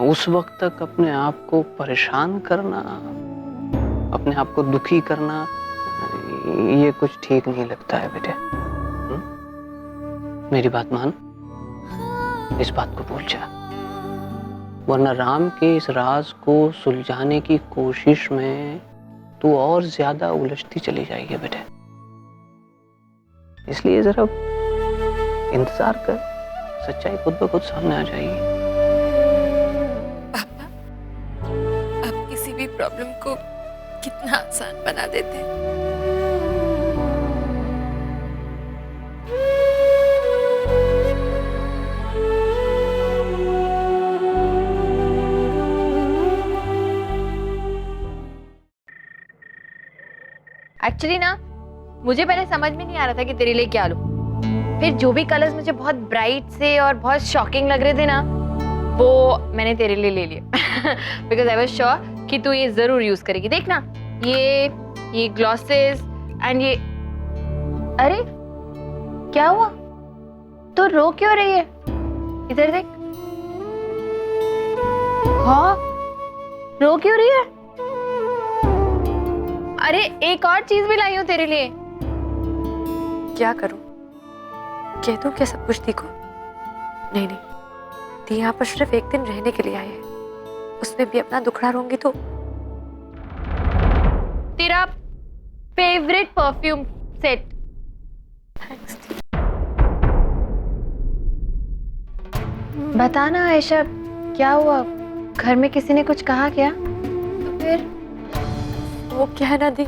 उस वक्त तक अपने आप को परेशान करना, अपने आप को दुखी करना, ये कुछ ठीक नहीं लगता है बेटे। मेरी बात मान, इस बात को भूल जा, वरना राम के इस राज को सुलझाने की कोशिश में तू और ज्यादा उलझती चली जाएगी बेटे। इसलिए जरा इंतजार कर, सच्चाई खुद ब खुद सामने आ जाएगी। पापा, आप किसी भी प्रॉब्लम को कितना आसान बना देते हैं। एक्चुअली ना, मुझे पहले समझ में नहीं आ रहा था कि तेरे लिए क्या लूं। फिर जो भी कलर्स मुझे बहुत ब्राइट से और बहुत शॉकिंग लग रहे थे ना, वो मैंने तेरे लिए ले लिया। बिकॉज आई वाज श्योर कि तू ये जरूर यूज करेगी। देखना, ये ग्लॉसेस एंड ये। अरे क्या हुआ, तो रो क्यों रही है? इधर देख। हाँ, रो क्यों रही है? अरे एक और चीज भी लाई हूं तेरे लिए। क्या करूं? कह दूं क्या सब कुछ दी को? नहीं, दी यहाँ पर सिर्फ एक दिन रहने के लिए आए हैं, उसमें भी अपना दुखड़ा रहूंगी तो। तेरा फेवरेट परफ्यूम सेट। थैंक्स। बताना आयशा, क्या हुआ? घर में किसी ने कुछ कहा क्या? तो फिर वो क्या है ना दी,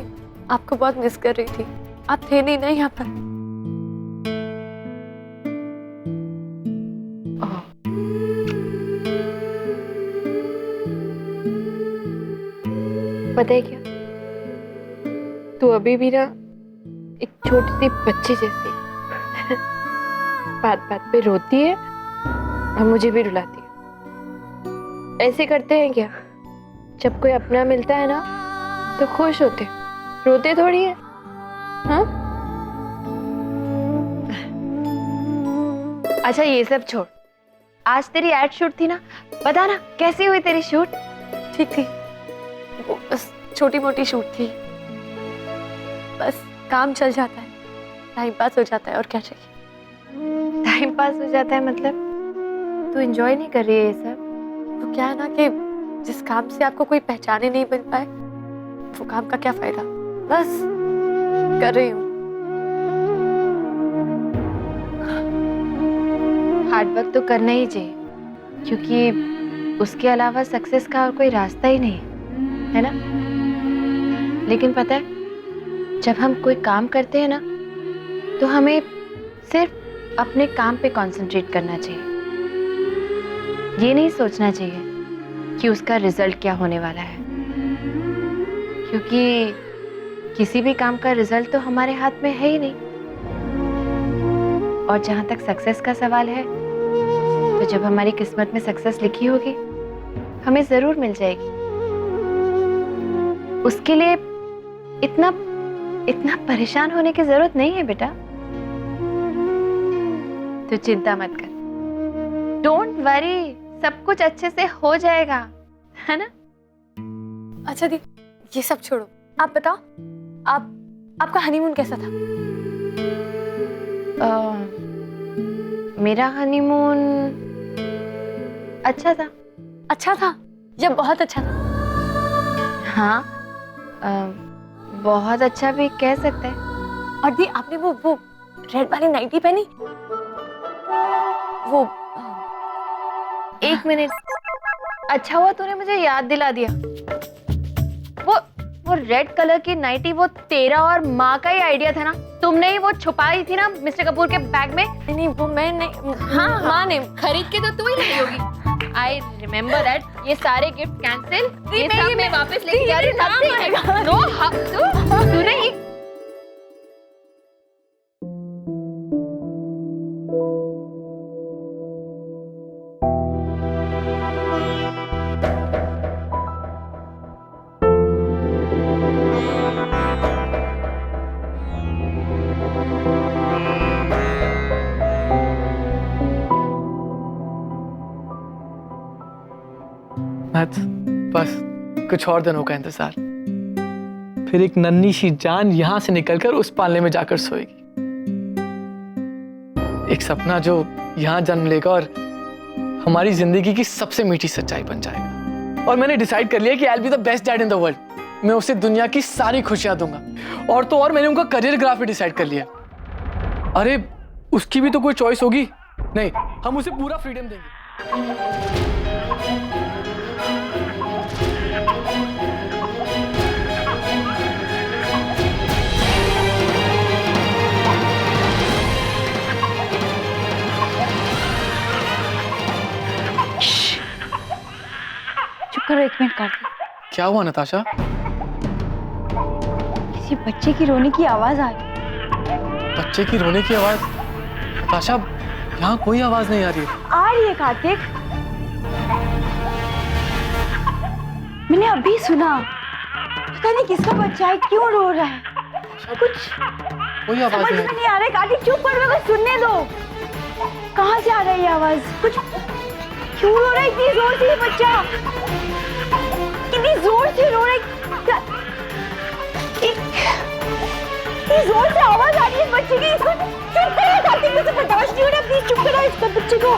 आपको बहुत मिस कर रही थी। आप थे नहीं ना यहाँ पर। पता है क्या, तू अभी भी ना एक छोटी सी बच्ची जैसी बात बात पे रोती है और मुझे भी रुलाती है। ऐसे करते हैं क्या? जब कोई अपना मिलता है ना तो खुश होते, रोते थोड़ी है। हाँ? अच्छा ये सब छोड़, आज तेरी एड शूट थी ना, बता ना कैसी हुई तेरी शूट? ठीक थी, वो बस छोटी मोटी शूट थी, बस काम चल जाता है, टाइम पास हो जाता है, और क्या चाहिए। टाइम पास हो जाता है मतलब तू एंजॉय नहीं कर रही है ये सब? तो क्या है ना कि जिस काम से आपको कोई पहचाने नहीं बन पाए, वो काम का क्या फायदा? बस कर रही हूँ। हार्ड वर्क तो करना ही चाहिए, क्योंकि उसके अलावा सक्सेस का और कोई रास्ता ही नहीं है ना? लेकिन पता है, जब हम कोई काम करते हैं ना तो हमें सिर्फ अपने काम पे कंसंट्रेट करना चाहिए। ये नहीं सोचना चाहिए कि उसका रिजल्ट क्या होने वाला है, क्योंकि किसी भी काम का रिजल्ट तो हमारे हाथ में है ही नहीं। और जहाँ तक सक्सेस का सवाल है, तो जब हमारी किस्मत में सक्सेस लिखी होगी हमें जरूर मिल जाएगी। उसके लिए इतना परेशान होने की जरूरत नहीं है बेटा। तो चिंता मत कर, डोंट वरी, सब कुछ अच्छे से हो जाएगा, है ना? अच्छा दी, ये सब छोड़ो, आप बताओ, आपका हनीमून कैसा था? मेरा हनीमून अच्छा था। अच्छा था या बहुत अच्छा था? हाँ, बहुत अच्छा भी कह सकते हैं। और दी, आपने वो रेड वाली नाइटी पहनी? वो एक मिनट, अच्छा हुआ तूने मुझे याद दिला दिया। वो रेड कलर की नाइटी वो तेरा और माँ का ही आइडिया था ना? तुमने ही वो छुपाई थी ना मिस्टर कपूर के बैग में? नहीं, वो मैं नहीं, हाँ, माँ ने खरीद के तो तू ही लाई होगी। I remember that. ये सारे गिफ्ट कैंसिल, ये सब मैं वापस लेके जा रही हूँ। नो, तू नहीं। बस कुछ और दिनों का इंतजार, फिर एक नन्ही सी जान यहां से निकलकर उस पालने में जाकर सोएगी। एक सपना जो यहां जन्म लेगा और हमारी जिंदगी की सबसे मीठी सच्चाई बन जाएगा। और मैंने डिसाइड कर लिया कि I will be the best dad in the world. मैं उसे दुनिया की सारी खुशियां दूंगा। और तो और मैंने उनका करियर ग्राफ भी डिसाइड कर लिया। अरे उसकी भी तो कोई चॉइस होगी। नहीं, हम उसे पूरा फ्रीडम देंगे। चुप करो, एक मिनट कार्तिक। क्या हुआ नताशा? किसी बच्चे की रोने की आवाज आ रही। बच्चे की रोने की आवाज? नताशा, यहाँ कोई आवाज नहीं आ रही है। आ रही है कार्तिक, मैंने अभी सुना। पता नहीं किसका बच्चा है, क्यों रो रहा है, कुछ कोई आवाज समझ में नहीं आ रहा है। कार्तिक चुप कर, मेरे को सुनने दो। कहाँ से आ रही है आवाज? कुछ क्यों रो रहा है इतनी जोर से ये बच्चा? कितनी जोर से रो रहा है? इतनी जोर से आवाज आ रही है बच्चे की। इसको चुप करो कार्तिक, मुझे बर्दाश्त नहीं हो रहा। प्लीज चुप करो इसको, बच्चे को।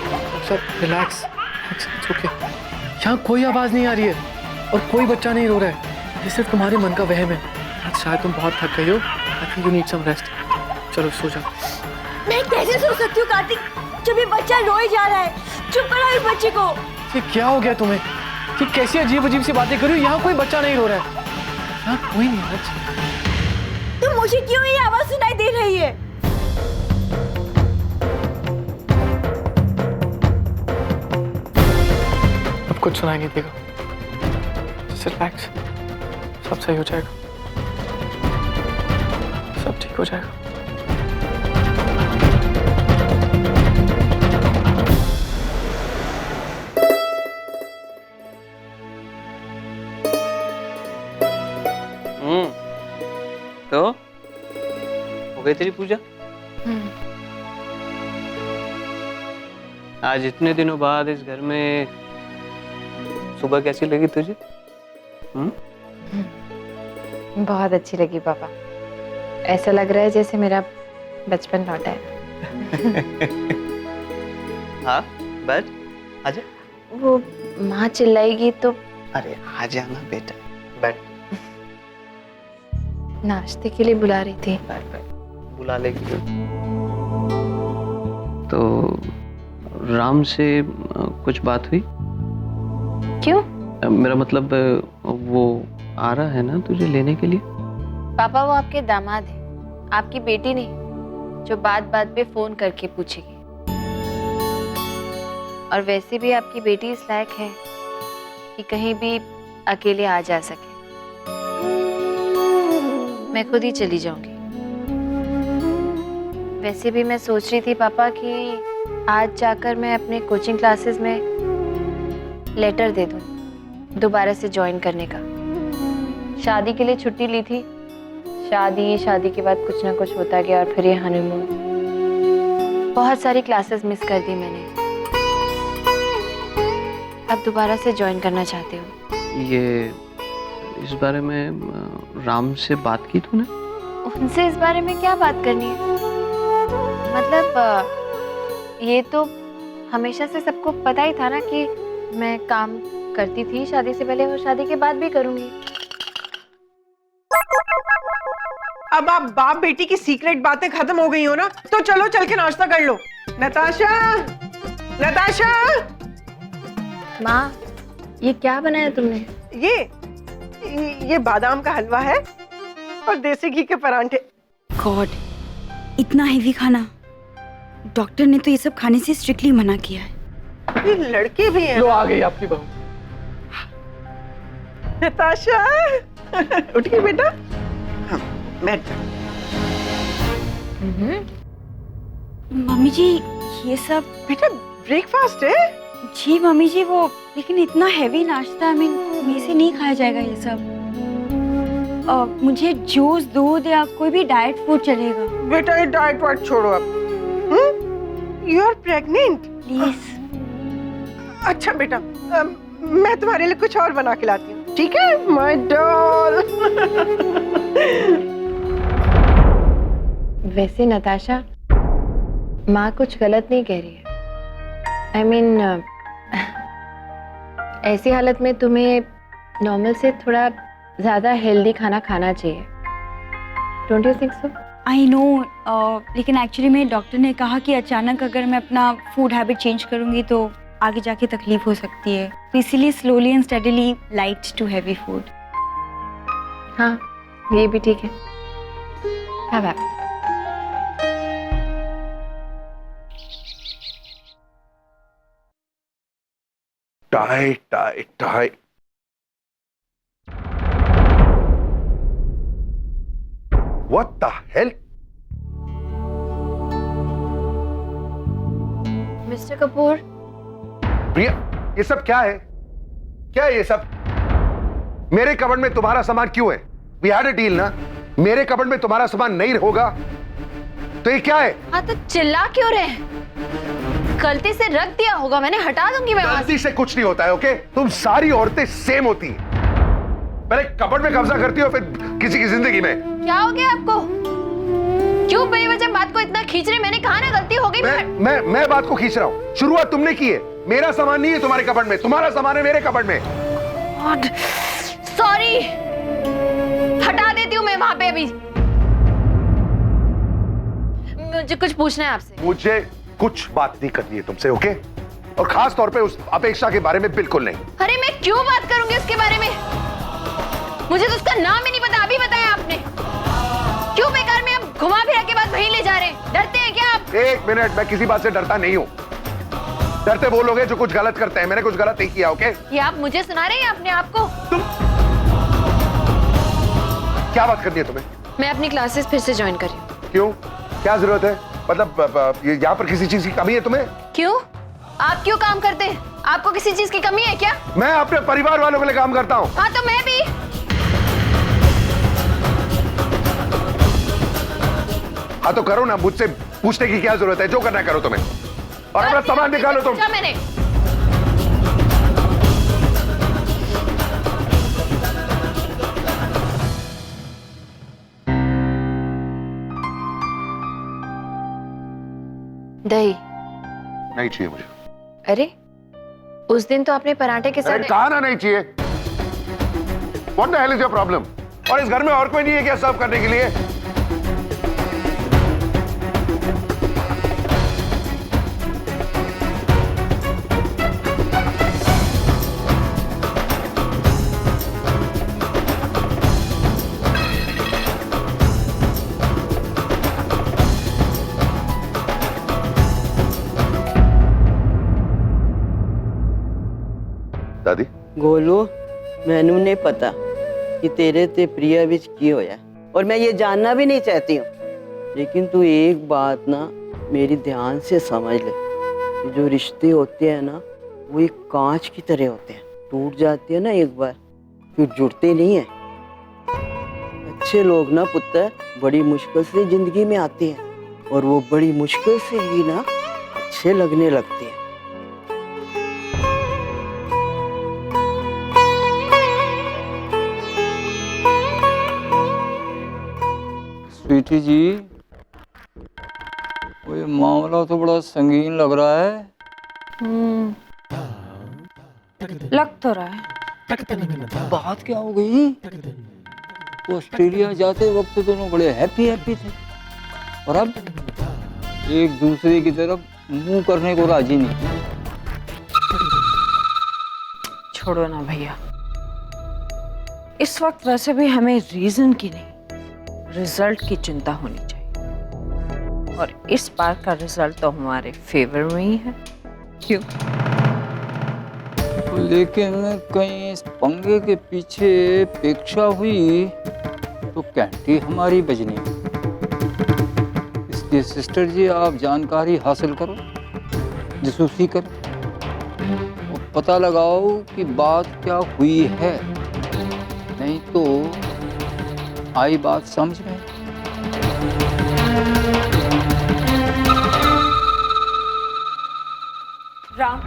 Sir relax, it's okay. यहाँ कोई आवाज नहीं आ रही है और कोई बच्चा नहीं रो रहा है। ये सिर्फ तुम्हारे मन का वहम है। आज शायद तुम बहुत थक गई हो। I think you need some rest. चलो सो जाओ। मैं कैसे सो सकती हूँ कार्तिक, जब ये बच्चा रोए जा रहा है? चुप करो इस बच्चे को। ये क्या हो गया तुम्हें? कि कैसी अजीब अजीब सी बातें कर रही हो? यहाँ कोई बच्चा नहीं रो रहा है। यहाँ कोई नहीं आज। तो मुझे क्यों ये आवाज सुनाई दे रही है? अब कुछ सुनाई नहीं देगा। रिलैक्स, सब सही हो जाएगा, सब ठीक हो जाएगा। गई तेरी पूजा? आज इतने दिनों बाद इस घर में सुबह कैसी लगी तुझे? बहुत अच्छी लगी पापा। ऐसा लग रहा है जैसे मेरा बचपन लौटा है। हाँ बैठ, आजा। वो माँ चिल्लाएगी तो। अरे आजा ना बेटा, बैठ। नाश्ते के लिए बुला रही थी। बुला लेगी। तो राम से कुछ बात हुई? क्यों? मेरा मतलब वो आ रहा है ना तुझे लेने के लिए? पापा वो आपके दामाद है, आपकी बेटी नहीं जो बात बात पे फोन करके पूछेगी। और वैसे भी आपकी बेटी इस लायक है कि कहीं भी अकेले आ जा सके। मैं खुद ही चली जाऊंगी। वैसे भी मैं सोच रही थी पापा कि आज जाकर मैं अपने कोचिंग क्लासेस में लेटर दे दूं दोबारा से ज्वाइन करने का। शादी के लिए छुट्टी ली थी, शादी के बाद कुछ ना कुछ होता गया और फिर ये हनीमून। बहुत सारी क्लासेस मिस कर दी मैंने। अब दोबारा से ज्वाइन करना चाहती हूँ। ये इस बारे में राम से बात की तूने? उनसे इस बारे में क्या बात करनी है? मतलब ये तो हमेशा से सबको पता ही था ना कि मैं काम करती थी शादी से पहले और शादी के बाद भी करूंगी। अब आप बाप बेटी की सीक्रेट बातें खत्म हो गई हो ना, तो चलो चल के नाश्ता कर लो। नताशा, नताशा। माँ, ये क्या बनाया तुमने? ये बादाम का हलवा है और देसी घी के परांठे। गॉड, इतना हेवी खाना। डॉक्टर ने तो ये सब खाने से स्ट्रिक्टली मना किया है। ये लड़के भी हैं। लो आ गई आपकी बहू। नताशा, उठ गई बेटा? हाँ, बैठ। मम्मी जी ये सब बेटा ब्रेकफास्ट है? जी मम्मी जी, वो लेकिन इतना हेवी नाश्ता मेरे से नहीं खाया जाएगा ये सब। मुझे जूस, दूध या कोई भी डाइट फूड चलेगा। बेटा ये डाइट वाइट छोड़ो अब। You are pregnant? प्लीज। अच्छा बेटा, मैं तुम्हारे लिए कुछ और बना के लाती हूँ, ठीक है माय डॉल? वैसे नताशा, माँ कुछ गलत नहीं कह रही है। I mean, ऐसी हालत में तुम्हें नॉर्मल से थोड़ा ज्यादा हेल्दी खाना खाना चाहिए। Don't you think so? I know, लेकिन एक्चुअली मेरे डॉक्टर ने कहा कि अचानक अगर मैं अपना फूड हैबिट चेंज करूंगी तो आगे जाके तकलीफ हो सकती है, तो इसीलिए slowly and steadily light to heavy food. हाँ, ये भी ठीक है। हाँ बाप। Tie tie tie. What the hell? Mister Kapoor. Priya, ये सब क्या है? क्या है ये सब? मेरे कबर्ड में तुम्हारा सामान क्यों है? We had a deal ना? मेरे कबर्ड में तुम्हारा सामान नहीं होगा तो ये क्या है? हाँ तो चिल्ला क्यों रहे? गलती से रख दिया होगा मैंने, हटा दूंगी मैं। गलती से कुछ नहीं होता है, ओके? तुम सारी औरतें सेम होती हैं। पहले कबर्ड में कब्जा करती हो, फिर किसी की जिंदगी में। क्या हो गया आपको? क्यों बेवजह बात को इतना खींच रहे? मैंने कहा ना गलती हो गई। मैं बात को खींच रहा हूँ। शुरुआत तुमने की है। मेरा सामान नहीं है तुम्हारे कबर्ड में, तुम्हारा सामान है मेरे कबर्ड में। सॉरी, हटा देती हूँ मैं वहां पे। अभी मुझे कुछ पूछना है आपसे। मुझे कुछ बात नहीं करनी है तुमसे, ओके? और खास तौर पे उस अपेक्षा के बारे में बिल्कुल नहीं। अरे मैं क्यों बात करूंगी उसके बारे में? मुझे तो उसका नाम ही नहीं पता, अभी बताया आपने। क्यों बेकार में अब घुमा फिरा के बाद वहीं ले जा रहे हैं? डरते हैं क्या आप? एक मिनट, मैं किसी बात से डरता नहीं हूँ। डरते वो लोग हैं जो कुछ गलत करते हैं। मैंने कुछ गलत नहीं किया, ओके? ये आप मुझे सुना रहे हैं अपने आप को? तुम क्या बात करनी है तुम्हें? मैं अपनी क्लासेस फिर से ज्वाइन कर रही हूँ। क्यों? क्या जरूरत है? मतलब यहाँ पर किसी चीज की कमी है तुम्हें? क्यों? आप क्यों काम करते हैं? आपको किसी चीज की कमी है क्या? मैं अपने परिवार वालों के लिए काम करता हूँ। हाँ तो मैं भी। हाँ तो करो ना, मुझसे पूछने की क्या जरूरत है, जो करना है करो तुम्हें, और अपना सामान निकालो तुम। मैंने दही नहीं चाहिए मुझे। अरे उस दिन तो आपने पराठे के साथ कहा ना नहीं चाहिए। What the hell is your problem? और इस घर में और कोई नहीं है क्या सर्व करने के लिए? दादी गोलू मैनू नहीं पता कि तेरे ते प्रिया विच की होया, और मैं ये जानना भी नहीं चाहती हूँ, लेकिन तू एक बात ना मेरी ध्यान से समझ ले कि जो रिश्ते होते हैं ना वो एक कांच की तरह होते हैं, टूट जाते हैं ना एक बार फिर जुड़ते नहीं है। अच्छे लोग ना पुत्र बड़ी मुश्किल से जिंदगी में आते हैं और वो बड़ी मुश्किल से ही ना अच्छे लगने लगते हैं। स्वीटी जी, वो ये मामला तो बड़ा संगीन लग रहा है। लग तो रहा है। बात क्या हो गई? ऑस्ट्रेलिया जाते वक्त दोनों बड़े हैप्पी थे, और अब एक दूसरे की तरफ मुंह करने को राजी नहीं। छोड़ो ना भैया, इस वक्त वैसे भी हमें रीजन की नहीं रिजल्ट की चिंता होनी चाहिए, और इस बार का रिजल्ट तो हमारे फेवर में ही है। क्यों? लेकिन कहीं इस पंगे के पीछे अपेक्षा हुई तो कैंटी हमारी बजनी। इसलिए सिस्टर जी आप जानकारी हासिल करो, जासूसी करो, और पता लगाओ कि बात क्या हुई है, नहीं तो आई बात समझ में। राम,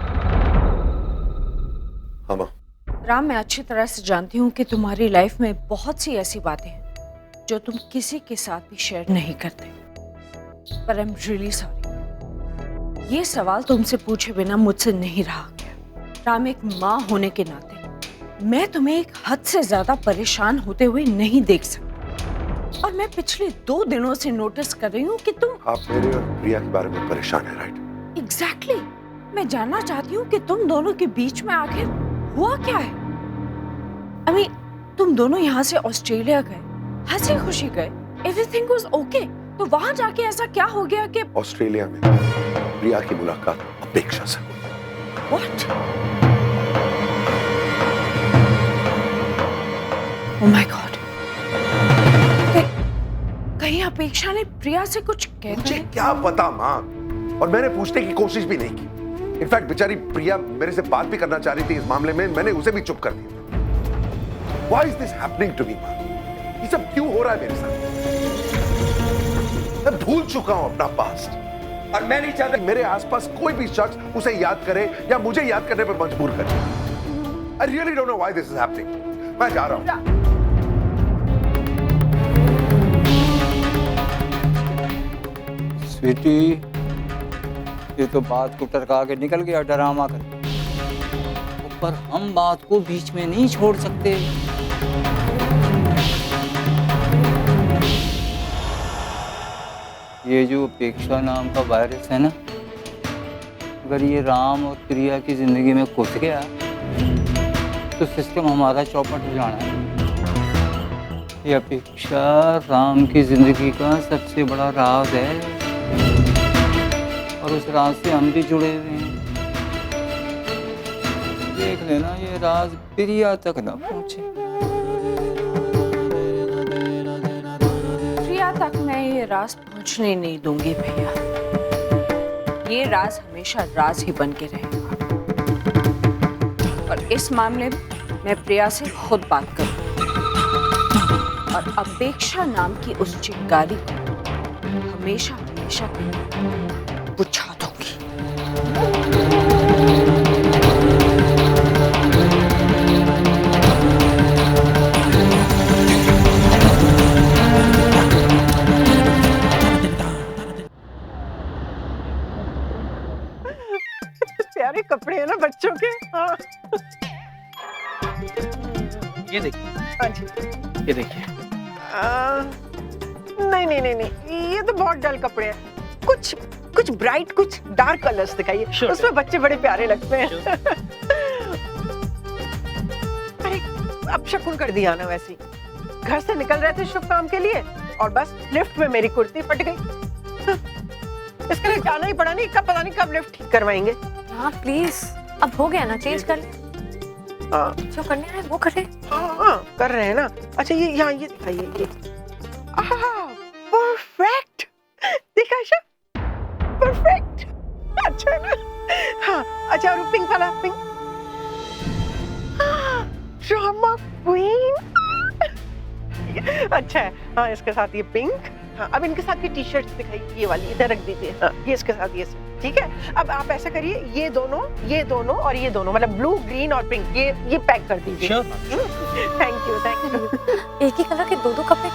हाँ माँ। राम, मैं अच्छी तरह से जानती हूँ कि तुम्हारी लाइफ में बहुत सी ऐसी बातें हैं जो तुम किसी के साथ भी शेयर नहीं करते, पर आई एम रियली सॉरी। ये सवाल तुमसे पूछे बिना मुझसे नहीं रहा गया। राम, एक माँ होने के नाते मैं तुम्हें एक हद से ज्यादा परेशान होते हुए नहीं देख सकती, और मैं पिछले 2 दिनों से नोटिस कर रही हूँ कि तुम आप मेरे और प्रिया के बारे में परेशान है, राइट? एग्जैक्टली मैं जानना चाहती हूँ कि तुम दोनों के बीच में आखिर हुआ क्या है। अभी तुम दोनों यहाँ से ऑस्ट्रेलिया गए, हंसी खुशी गए, एवरीथिंग वाज ओके, तो वहां जाके ऐसा क्या हो गया कि ऑस्ट्रेलिया में प्रिया की मुलाकात अपेक्षा से। व्हाट? ओह माय गॉड, कहीं अपेक्षा ने प्रिया से कुछ कह मुझे क्या पता माँ, और मैंने पूछने की कोशिश भी नहीं की। इनफैक्ट बेचारी प्रिया मेरे से बात भी करना चाह रही थी इस मामले में, मैंने उसे भी चुप कर दिया। Why is this happening to me, माँ? ये सब क्यों हो रहा है मेरे साथ? मैं भूल चुका हूं अपना पास्ट, और मैं नहीं चाहता मेरे आसपास कोई भी शख्स उसे याद करे या मुझे याद करने पर मजबूर करे। I really don't know why this is happening. मैं जा रहा हूं। स्वीटी, ये तो बात को टरका के निकल गया ड्रामा कर, पर हम बात को बीच में नहीं छोड़ सकते। ये जो अपेक्षा नाम का वायरस है ना, अगर ये राम और प्रिया की जिंदगी में घुस गया तो सिस्टम हमारा चौपट हो जाना है। ये अपेक्षा राम की जिंदगी का सबसे बड़ा राज है, और उस राज से हम भी जुड़े हुए हैं। देख लेना ये राज प्रिया तक ना पहुंचे। प्रिया तक मैं ये राज पहुंचने नहीं दूंगी भैया। ये राज हमेशा राज ही बन के रहेगा, और इस मामले में मैं प्रिया से खुद बात करूंगी, और अपेक्षा नाम की उस चिंगारी को हमेशा हमेशा बुझा दूंगी। प्यारे कपड़े हैं ना बच्चों के। हाँ ये देखिए। हाँ जी। ये देखिए। नहीं नहीं नहीं नहीं, ये तो बहुत डल कपड़े हैं। कुछ कुछ ब्राइट, कुछ डार्क कलर्स दिखाइए। उसमें बच्चे बड़े प्यारे लगते हैं। अरे अब शकुन कर दिया ना वैसे। घर से निकल रहे थे शुभ काम के लिए और बस लिफ्ट में मेरी कुर्ती फट गई। इसके लिए जाना ही पड़ा। नहीं कब, पता नहीं कब लिफ्ट ठीक करवाएंगे। हाँ प्लीज, अब हो गया ना, चेंज कर ले। जो करने रहे वो करे। हाँ कर रहे हैं ना। अच्छा ये यहाँ ये दिखाइए ये। परफेक्ट देखा शा, परफेक्ट। अच्छा है ना। हाँ अच्छा, और पिंक वाला पिंक। Drama queen. अच्छा है। हाँ इसके साथ ये पिंक। हाँ अब इनके साथ की टी शर्ट दिखाइए, ये वाली इधर रख दीजिए। हाँ ये इसके साथ ये सब ठीक है। अब आप ऐसा करिए, ये दोनों और ये दोनों, मतलब ब्लू, ग्रीन और पिंक, ये पैक कर दीजिए। Thank you thank you. एक ही कलर के दो कपड़े,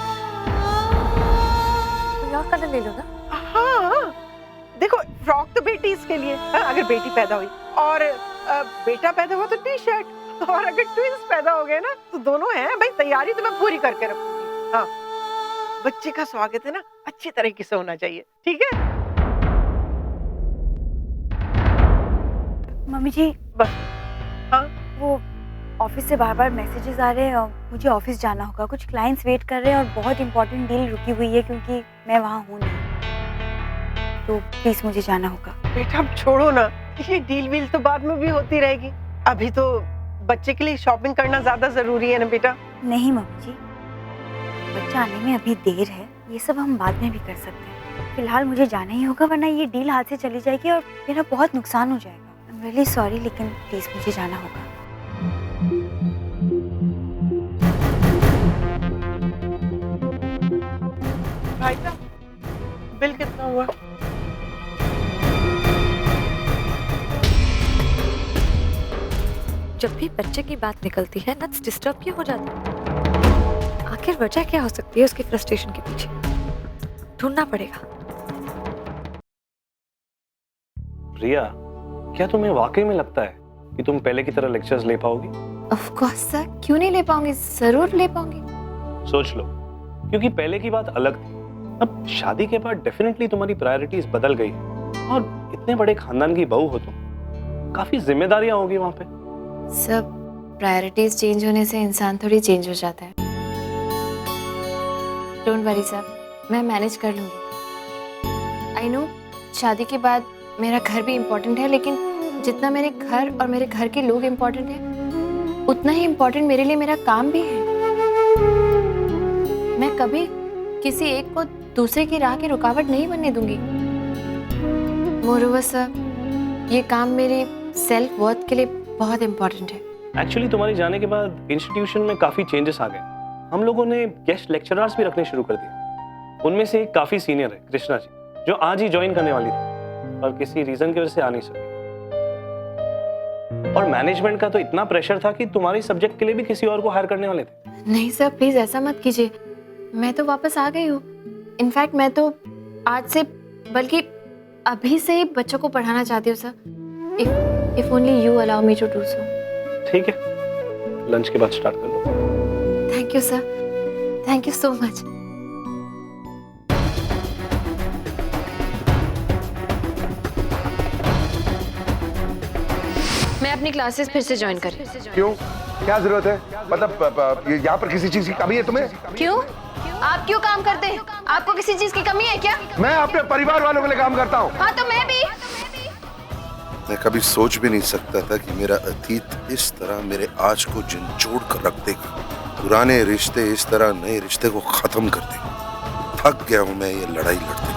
कोई और कलर ले लो ना। हाँ देखो, फ्रॉक तो बेटी इसके लिए। हाँ, अगर बेटी पैदा हुई और बेटा पैदा हुआ तो टी शर्ट, और अगर ट्विंस पैदा हो गए ना तो दोनों हैं। भाई तैयारी तो मैं पूरी करके रखूंगी। हाँ बच्चे का स्वागत है ना, अच्छी तरीके से होना चाहिए। ठीक है मम्मी जी। बस हाँ, वो ऑफिस से बार बार मैसेजेस आ रहे हैं और मुझे ऑफिस जाना होगा। कुछ क्लाइंट्स वेट कर रहे हैं और बहुत इंपॉर्टेंट डील रुकी हुई है क्योंकि मैं वहाँ हूँ नहीं, तो प्लीज मुझे जाना होगा। बेटा अब छोड़ो ना, ये डील वील तो बाद में भी होती रहेगी। अभी तो बच्चे के लिए शॉपिंग करना ज्यादा जरूरी है ना बेटा। नहीं मम्मी जी, बच्चा आने में अभी देर है, ये सब हम बाद में भी कर सकते हैं। फिलहाल मुझे जाना ही होगा, वरना ये डील हाथ से चली जाएगी और मेरा बहुत नुकसान हो जाएगा। आई एम रियली सॉरी, लेकिन प्लीज मुझे जाना होगा। भाई साहब बिल कितना हुआ? जब भी बच्चे की बात निकलती है नट्स डिस्टर्ब क्यों हो जाता है? आखिर वजह क्या हो सकती है उसकी फ्रस्ट्रेशन के पीछे? ढूंढना पड़ेगा। प्रिया, क्या तुम्हें वाकई में लगता है कि तुम पहले की तरह लेक्चर्स ले पाओगी? ऑफ कोर्स सर, क्यों नहीं ले पाऊंगी, जरूर ले पाऊंगी। सोच लो, क्योंकि पहले की बात अलग थी। अब शादी के बाद डेफिनेटली तुम्हारी प्रायोरिटीज बदल गई और इतने बड़े खानदान की बहू हो तुम, काफी जिम्मेदारियां होगी वहां पे। सब प्रायोरिटीज चेंज होने से इंसान थोड़ी चेंज हो जाता है। डोंट वरी सर, मैं मैनेज कर लूंगी। आई नो शादी के बाद मेरा घर भी इम्पोर्टेंट है, लेकिन जितना मेरे घर और मेरे घर के लोग इम्पोर्टेंट हैं, उतना ही इम्पोर्टेंट मेरे लिए मेरा काम भी है। मैं कभी किसी एक को दूसरे की राह की रुकावट नहीं बनने दूंगी। मोरोवर सर, ये काम मेरे सेल्फ वर्थ के लिए बहुत इम्पोर्टेंट है। एक्चुअली तुम्हारे जाने के बाद इंस्टीट्यूशन में काफी चेंजेस आ गए। हम लोगों ने गेस्ट लेक्चरर्स भी रखने शुरू कर दिए। उनमें से एक काफी सीनियर है, कृष्णा जी, जो आज ही ज्वाइन करने वाली थी और किसी रीजन की वजह से आ नहीं सकी। और मैनेजमेंट का तो इतना प्रेशर था कि तुम्हारे सब्जेक्ट के लिए भी किसी और को हायर करने वाले थे। नहीं सर, प्लीज ऐसा मत कीजिए। मैं तो वापस आ गई हूँ। इनफैक्ट मैं तो आज से, बल्कि अभी से ही बच्चों को पढ़ाना चाहती हूँ sir. If only you allow me to do so. ठीक है, लंच के बाद स्टार्ट कर लो। Thank you sir, thank you so much. मैं अपनी क्लासेस फिर से ज्वाइन करी। क्यों, क्या जरूरत है? मतलब यहाँ पर किसी चीज की कमी है तुम्हें? क्यों? आप क्यों काम करते हैं? आपको किसी चीज की कमी है क्या? मैं अपने परिवार वालों के लिए काम करता हूँ। हाँ तो मैं भी। मैं कभी सोच भी नहीं सकता था कि मेरा अतीत इस तरह मेरे आज को झंझोड़ कर रख देगा। पुराने रिश्ते इस तरह नए रिश्ते को खत्म कर देंगे। थक गया हूं मैं ये लड़ाई लड़ते।